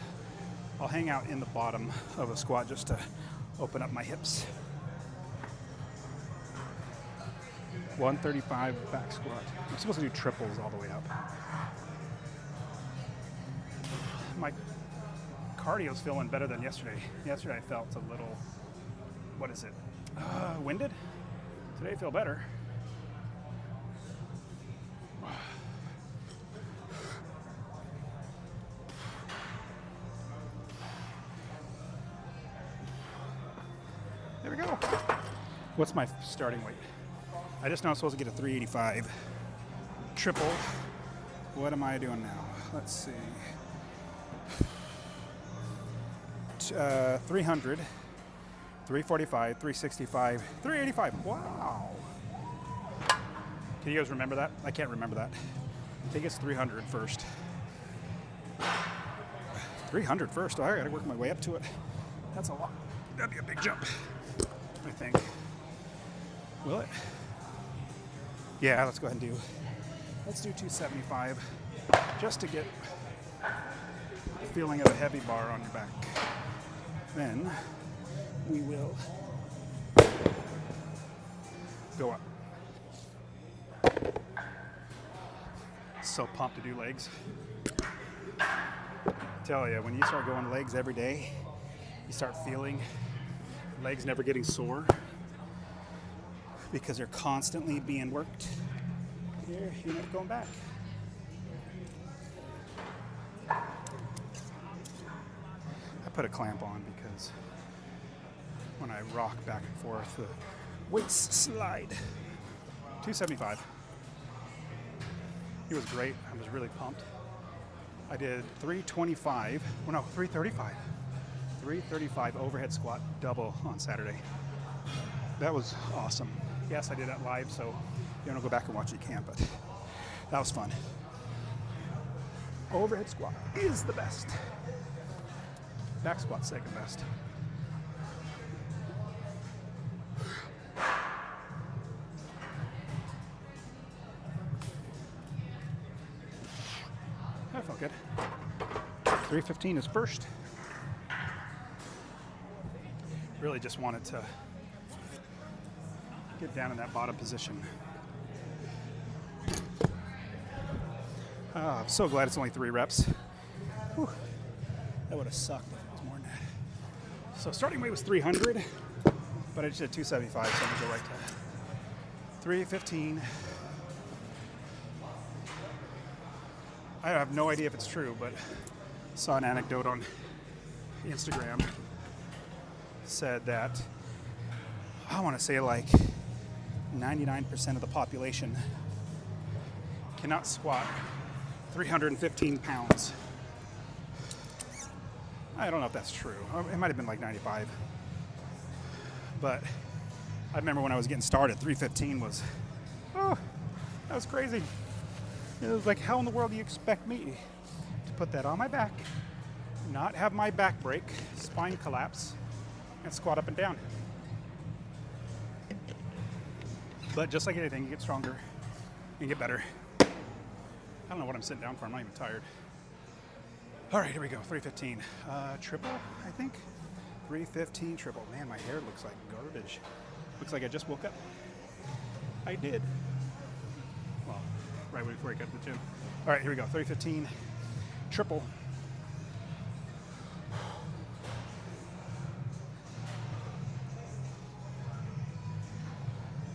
I'll hang out in the bottom of a squat just to open up my hips. 135 back squat. I'm supposed to do triples all the way up. My cardio's feeling better than yesterday. Yesterday I felt a little, what is it, winded? Today I feel better. There we go. What's my starting weight? I just know I'm supposed to get a 385 triple. What am I doing now? Let's see. 300, 345, 365, 385. Wow. Can you guys remember that? I can't remember that. I think it's 300 first. 300 first. Oh, I gotta work my way up to it. That's a lot. That'd be a big jump, I think. Will it? Yeah, let's go ahead and let's do 275 just to get the feeling of a heavy bar on your back. Then we will go up. So pumped to do legs. Tell you, when you start going legs every day, you start feeling legs never getting sore because they're constantly being worked. You're never going back. I put a clamp on because when I rock back and forth, the weights slide. 275. It was great. I was really pumped. I did 325, well no, 335. 335 overhead squat double on Saturday. That was awesome. Yes, I did that live, so if you want to go back and watch it, you can, but that was fun. Overhead squat is the best. Back squat second best. That felt good. 315 is first. Really just wanted to get down in that bottom position. I'm so glad it's only 3 reps. Whew. That would have sucked if it was more than that. So starting weight was 300, but I just did 275, so I'm gonna go right to 315. I have no idea if it's true, but saw an anecdote on Instagram. Said that, I want to say like 99% of the population cannot squat 315 pounds. I don't know if that's true. It might have been like 95. But I remember when I was getting started, 315 was, that was crazy. It was like, how in the world do you expect me to put that on my back, not have my back break, spine collapse, and squat up and down? But just like anything, you get stronger, you get better. I don't know what I'm sitting down for, I'm not even tired. All right, here we go, 315. Triple, I think. 315 triple. Man, my hair looks like garbage. Looks like I just woke up. I did. right before you get to the gym. All right, here we go. 30-15 triple.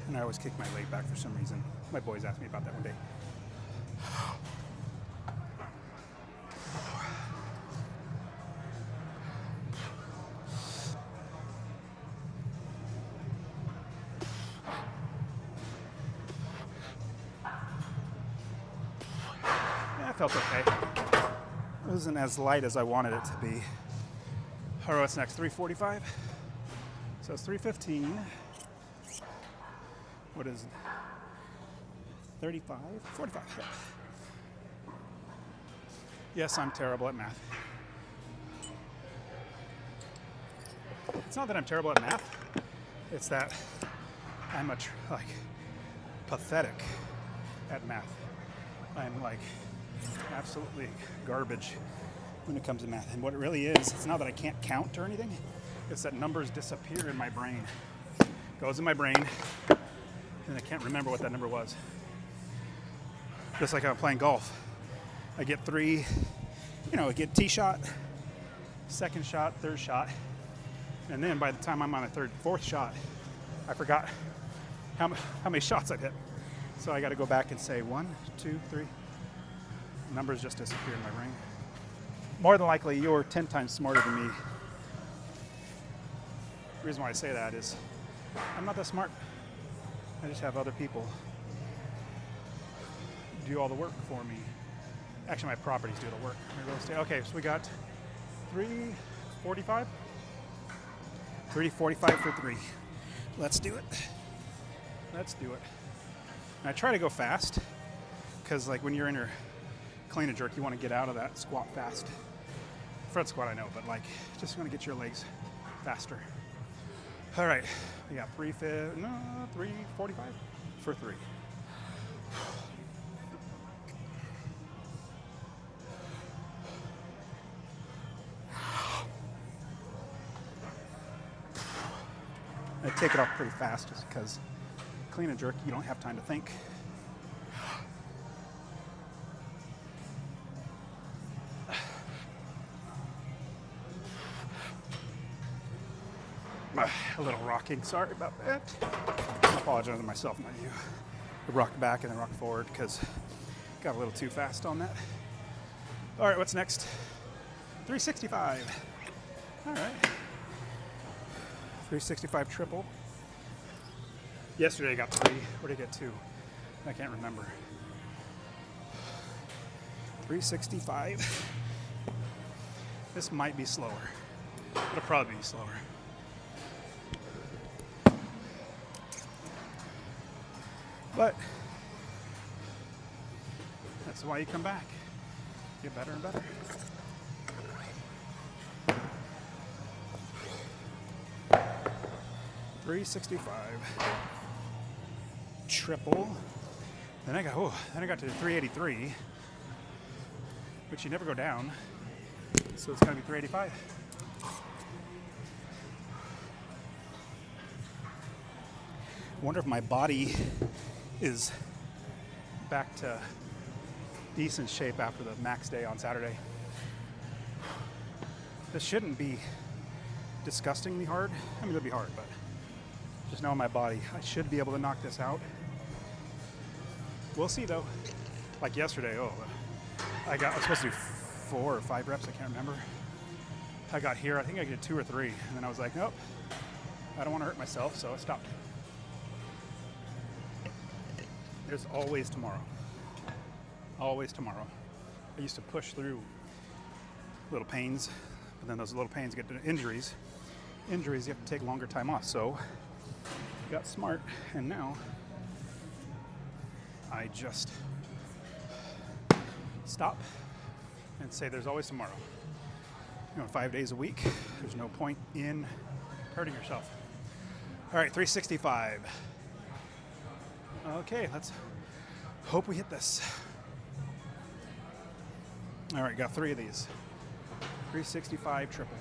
And I always kick my leg back for some reason. My boys asked me about that one day. Yeah, it felt okay. It wasn't as light as I wanted it to be. All right, what's next? 345. So it's 315. What is it? 35? 45. Yeah. Yes, I'm terrible at math. It's not that I'm terrible at math. It's that I'm pathetic at math. I'm like absolutely garbage when it comes to math. And what it really is, it's not that I can't count or anything. It's that numbers disappear in my brain. Goes in my brain, and I can't remember what that number was. Just like I'm playing golf. I get three, I get tee shot, second shot, third shot. And then by the time I'm on a fourth shot, I forgot how many shots I've hit. So I got to go back and say 1, 2, 3. Numbers just disappear in my brain. More than likely, you're 10 times smarter than me. The reason why I say that is I'm not that smart. I just have other people do all the work for me. Actually, my properties do the work. My real estate. Okay, so we got 345. 345 for 3. Let's do it. Let's do it. And I try to go fast because, like, when you're in your clean and jerk, you want to get out of that squat fast. Front squat, I know, but like, just want to get your legs faster. All right, we got 345 for 3. I take it off pretty fast just because clean and jerk, you don't have time to think. A little rocking, sorry about that. I apologize to myself, not you. I rocked back and then rocked forward because got a little too fast on that. All right, what's next? 365. All right. 365 triple. Yesterday I got 3. Where did I get 2? I can't remember. 365. This might be slower. It'll probably be slower. But that's why you come back. Get better and better. $365 triple. Then I got to 383, which you never go down. So it's gonna be 385. Wonder if my body is back to decent shape after the max day on Saturday. This shouldn't be disgustingly hard. I mean, it'll be hard, but just knowing my body, I should be able to knock this out. We'll see though. Like yesterday, I was supposed to do 4 or 5 reps, I can't remember. I got here, I think I did 2 or 3, and then I was like, nope, I don't want to hurt myself, so I stopped. There's always tomorrow. Always tomorrow. I used to push through little pains, but then those little pains get to injuries. Injuries, you have to take longer time off. So got smart, and now I just stop and say there's always tomorrow. 5 days a week, there's no point in hurting yourself. All right, 365. Okay, let's hope we hit this. All right, got 3 of these. 365 triple.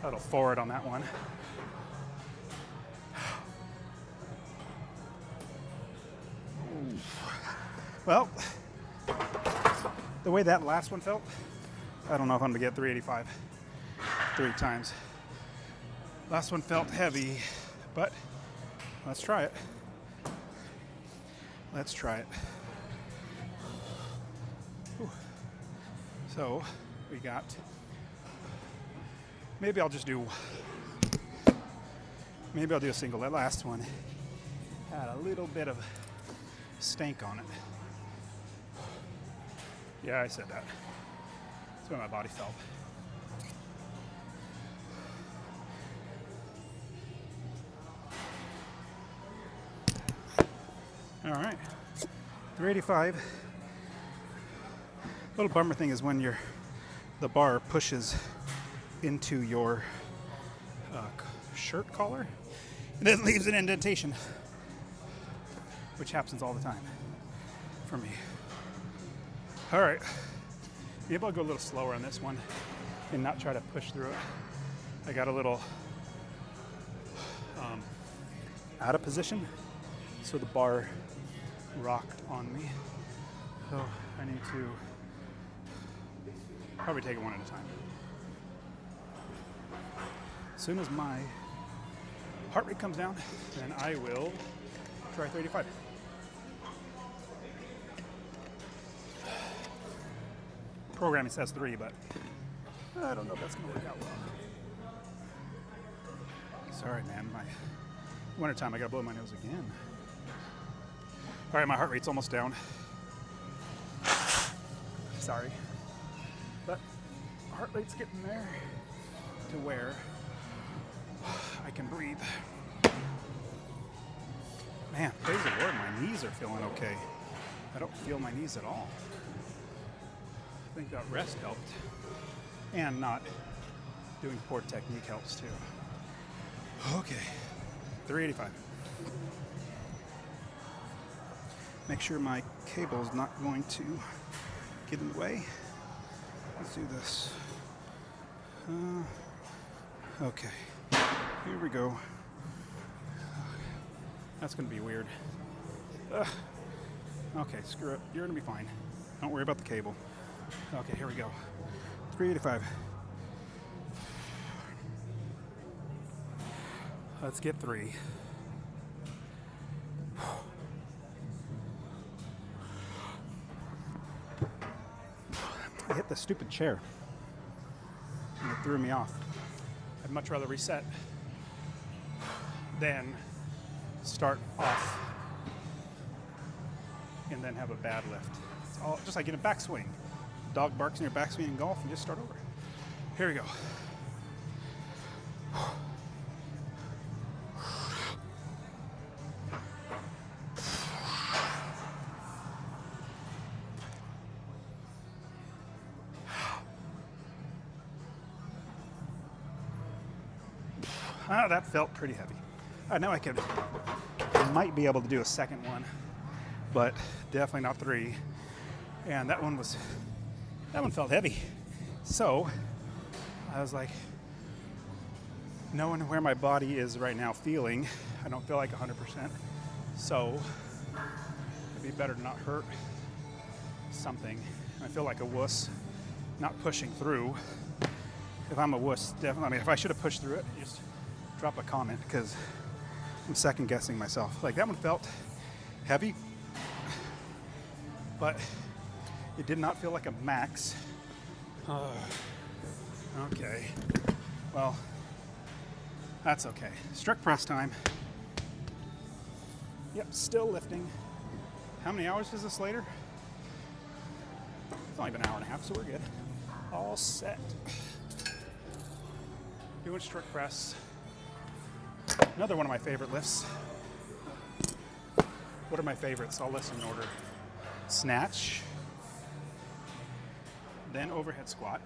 A little forward on that one. Well, the way that last one felt, I don't know if I'm gonna get 385 3 times. Last one felt heavy, but let's try it. Let's try it. Whew. So we got, maybe I'll do a single. That last one had a little bit of stank on it. Yeah, I said that. That's what my body felt. All right, 385. Little bummer thing is when the bar pushes into your shirt collar, and it leaves an indentation, which happens all the time for me. All right, maybe I'll go a little slower on this one and not try to push through it. I got a little out of position, so the bar rocked on me. So I need to probably take it one at a time. As soon as my heart rate comes down, then I will try 385. Programming says 3, but I don't know if that's going to work out well. Sorry, man. My wintertime, I got to blow my nose again. All right, my heart rate's almost down. Sorry. But heart rate's getting there to where I can breathe. Man, praise the Lord, my knees are feeling okay. I don't feel my knees at all. I think that rest helped. And not doing poor technique helps too. Okay, 385. Make sure my cable is not going to get in the way. Let's do this. Okay, here we go. That's gonna be weird. Okay, screw it. You're gonna be fine. Don't worry about the cable. Okay, here we go. 385. Let's get 3. I hit the stupid chair and it threw me off. I'd much rather reset than start off and then have a bad lift. It's all just like in a backswing. Dog barks in your backswing in golf and just start over. Here we go. That felt pretty heavy. I know I might be able to do a second one, but definitely not 3. And that one felt heavy. So I was like, knowing where my body is right now feeling, I don't feel like 100%. So it'd be better to not hurt something. I feel like a wuss not pushing through. If I'm a wuss, definitely. I mean, if I should have pushed through it, just drop a comment because I'm second guessing myself. Like that one felt heavy, but it did not feel like a max. Okay, well, that's okay. Strict press time. Yep, still lifting. How many hours is this later? It's only been an hour and a half, so we're good. All set. Doing strict press. Another one of my favorite lifts. What are my favorites? I'll list in order. Snatch, then overhead squat,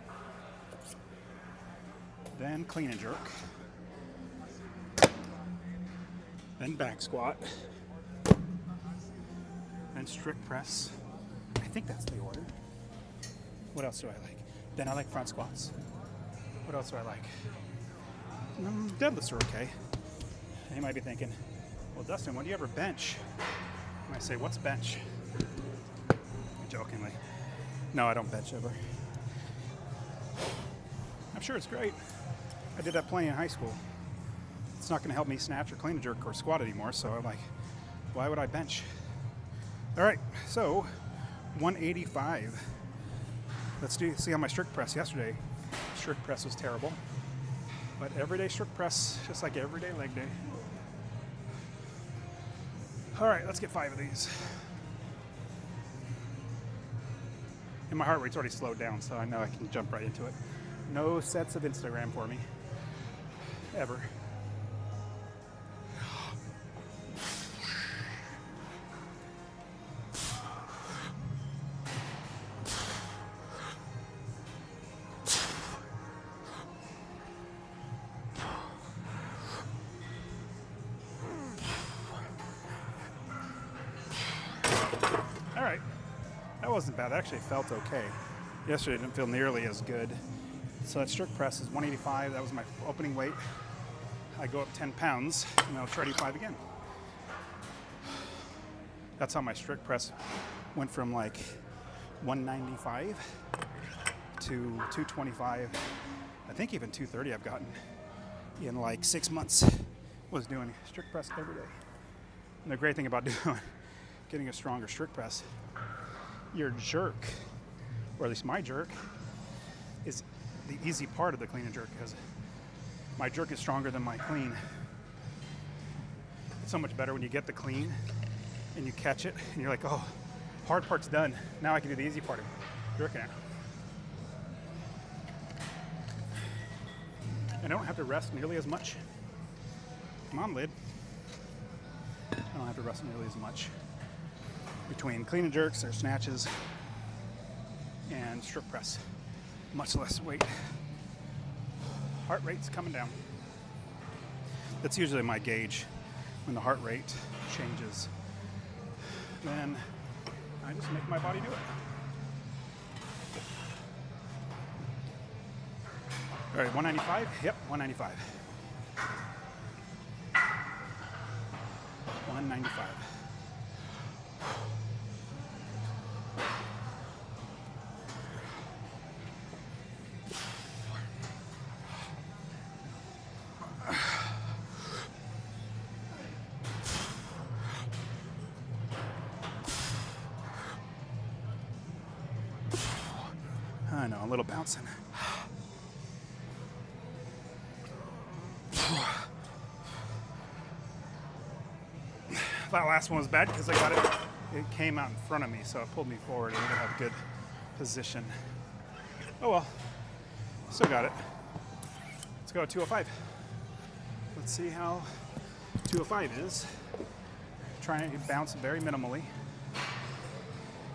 then clean and jerk, then back squat, then strict press. I think that's the order. What else do I like? Then I like front squats. What else do I like? Deadlifts are okay. And you might be thinking, well, Dustin, when do you ever bench? And I say, what's bench? Jokingly. No, I don't bench ever. I'm sure it's great. I did that plenty in high school. It's not going to help me snatch or clean and jerk or squat anymore, so I'm like, why would I bench? All right, so 185. Let's see how my strict press yesterday. Strict press was terrible. But everyday strict press, just like everyday leg day. All right, let's get 5 of these. And my heart rate's already slowed down, so I know I can jump right into it. No sets of Instagram for me. Ever. All right, that wasn't bad. That actually felt okay. Yesterday didn't feel nearly as good. So that strict press is 185. That was my opening weight. I go up 10 pounds, and I'll try to do 5 again. That's how my strict press went from like 195 to 225. I think even 230 I've gotten in like 6 months. Was doing strict press every day. And the great thing about getting a stronger strict press, your jerk, or at least my jerk, is the easy part of the clean and jerk, because my jerk is stronger than my clean. It's so much better when you get the clean and you catch it and you're like, oh, hard part's done. Now I can do the easy part of jerking it. And I don't have to rest nearly as much. Come on, lid. I don't have to rest nearly as much between clean and jerks or snatches and strict press. Much less weight. Heart rate's coming down. That's usually my gauge. When the heart rate changes, then I just make my body do it. All right, 195? Yep, 195. 195. I know, a little bouncing. That last one was bad because I got it came out in front of me, so it pulled me forward and I didn't have good position. Oh well, still got it. Let's go at 205. Let's see how 205 is. Trying to bounce very minimally.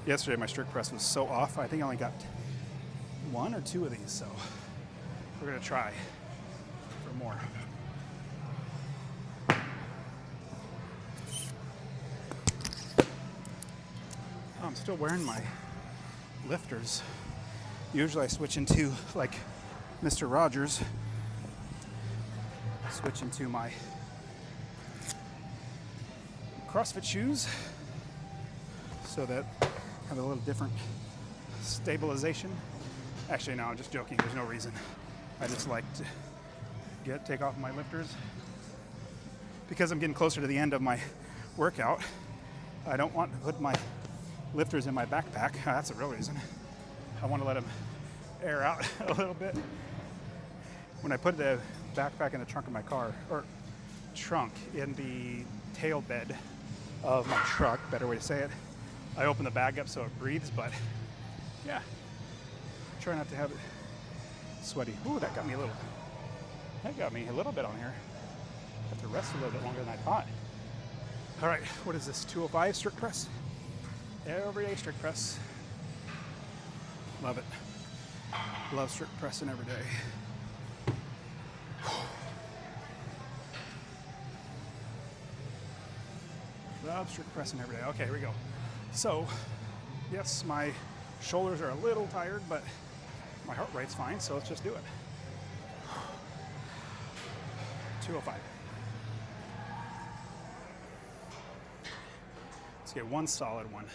Yesterday my strict press was so off, I think I only got 1 or 2 of these, so we're gonna try for more. Oh, I'm still wearing my lifters. Usually I switch into, like Mr. Rogers, switch into my CrossFit shoes so that I have a little different stabilization. Actually, no, I'm just joking. There's no reason. I just like to take off my lifters because I'm getting closer to the end of my workout. I don't want to put my lifters in my backpack. That's the real reason. I want to let them air out a little bit. When I put the backpack in the trunk of my car, or trunk in the tail bed of my truck, better way to say it, I open the bag up so it breathes, but yeah, try not to have it sweaty. Ooh, that got me a little bit on here. I have to rest a little bit longer than I thought. All right, what is this, 205 strict press? Everyday strict press. Love it. Love strict pressing every day. Love strict pressing every day. Okay, here we go. So, yes, my shoulders are a little tired, but my heart rate's fine, so let's just do it. 205. Let's get one solid one.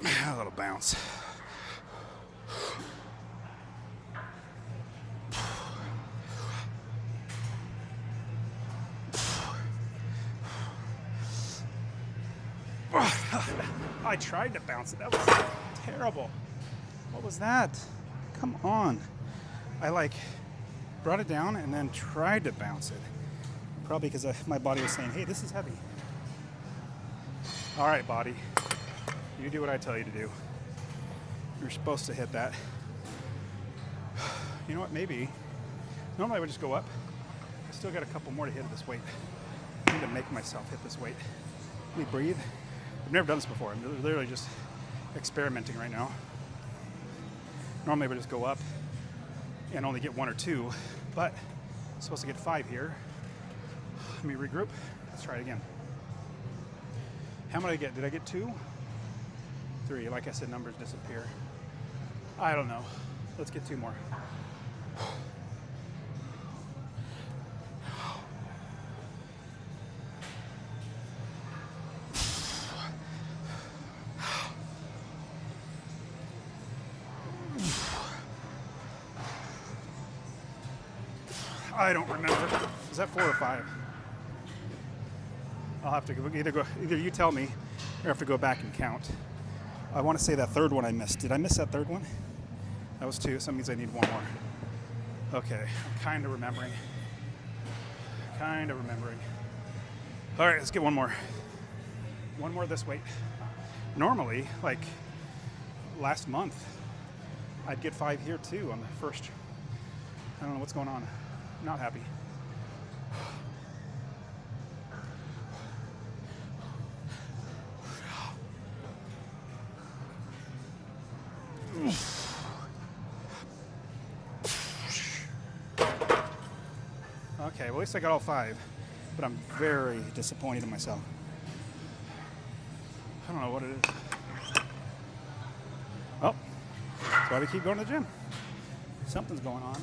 A little bounce. I tried to bounce it. That was terrible. What was that? Come on. I like brought it down and then tried to bounce it. Probably because my body was saying, hey, this is heavy. All right, body. You do what I tell you to do. You're supposed to hit that. You know what? Maybe. Normally I would just go up. I still got a couple more to hit this weight. I need to make myself hit this weight. Let me breathe. I've never done this before. I'm literally just experimenting right now. Normally I would just go up and only get 1 or 2, but I'm supposed to get 5 here. Let me regroup. Let's try it again. How many did I get? Did I get 2? 3. Like I said, numbers disappear. I don't know. Let's get 2 more. I don't remember. Is that 4 or 5? I'll have to either you tell me or I have to go back and count. I want to say that third one I missed. Did I miss that third one? That was 2, so that means I need 1 more. Okay, I'm kind of remembering. All right, let's get 1 more. 1 more this weight. Normally, like last month, I'd get 5 here too on the first. I don't know what's going on. I'm not happy. Okay, well, at least I got all 5, but I'm very disappointed in myself. I don't know what it is. Oh, that's why we keep going to the gym. Something's going on.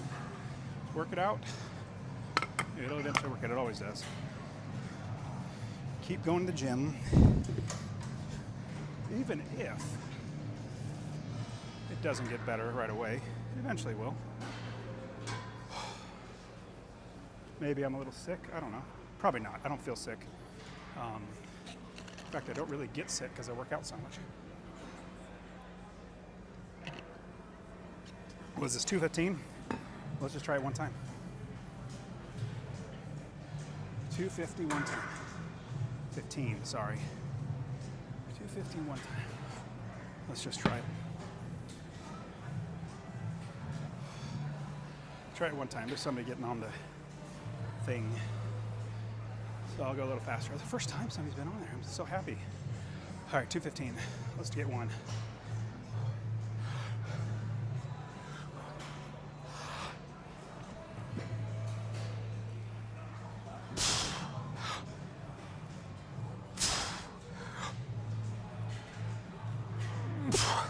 Work it out. It'll eventually work out. It always does. Keep going to the gym. Even if it doesn't get better right away, it eventually will. Maybe I'm a little sick. I don't know. Probably not. I don't feel sick. In fact, I don't really get sick because I work out so much. Was this 215? Let's just try it one time. 250 one time. 15, sorry. 250 one time. Let's just try it. Try it one time. There's somebody getting on the thing. So I'll go a little faster. It's the first time somebody's been on there. I'm so happy. All right, 215. Let's get 1.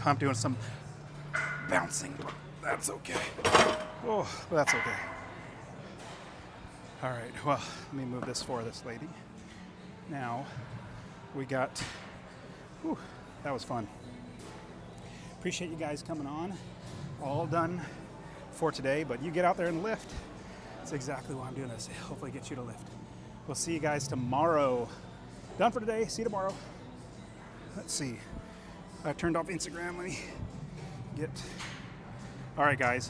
I'm doing some bouncing, but that's okay. Oh, but that's okay. All right, well, let me move this for this lady. Now, we got, whew, that was fun. Appreciate you guys coming on. All done for today, but you get out there and lift. That's exactly why I'm doing this. Hopefully get you to lift. We'll see you guys tomorrow. Done for today. See you tomorrow. Let's see. I turned off Instagram. Let me get. All right, guys.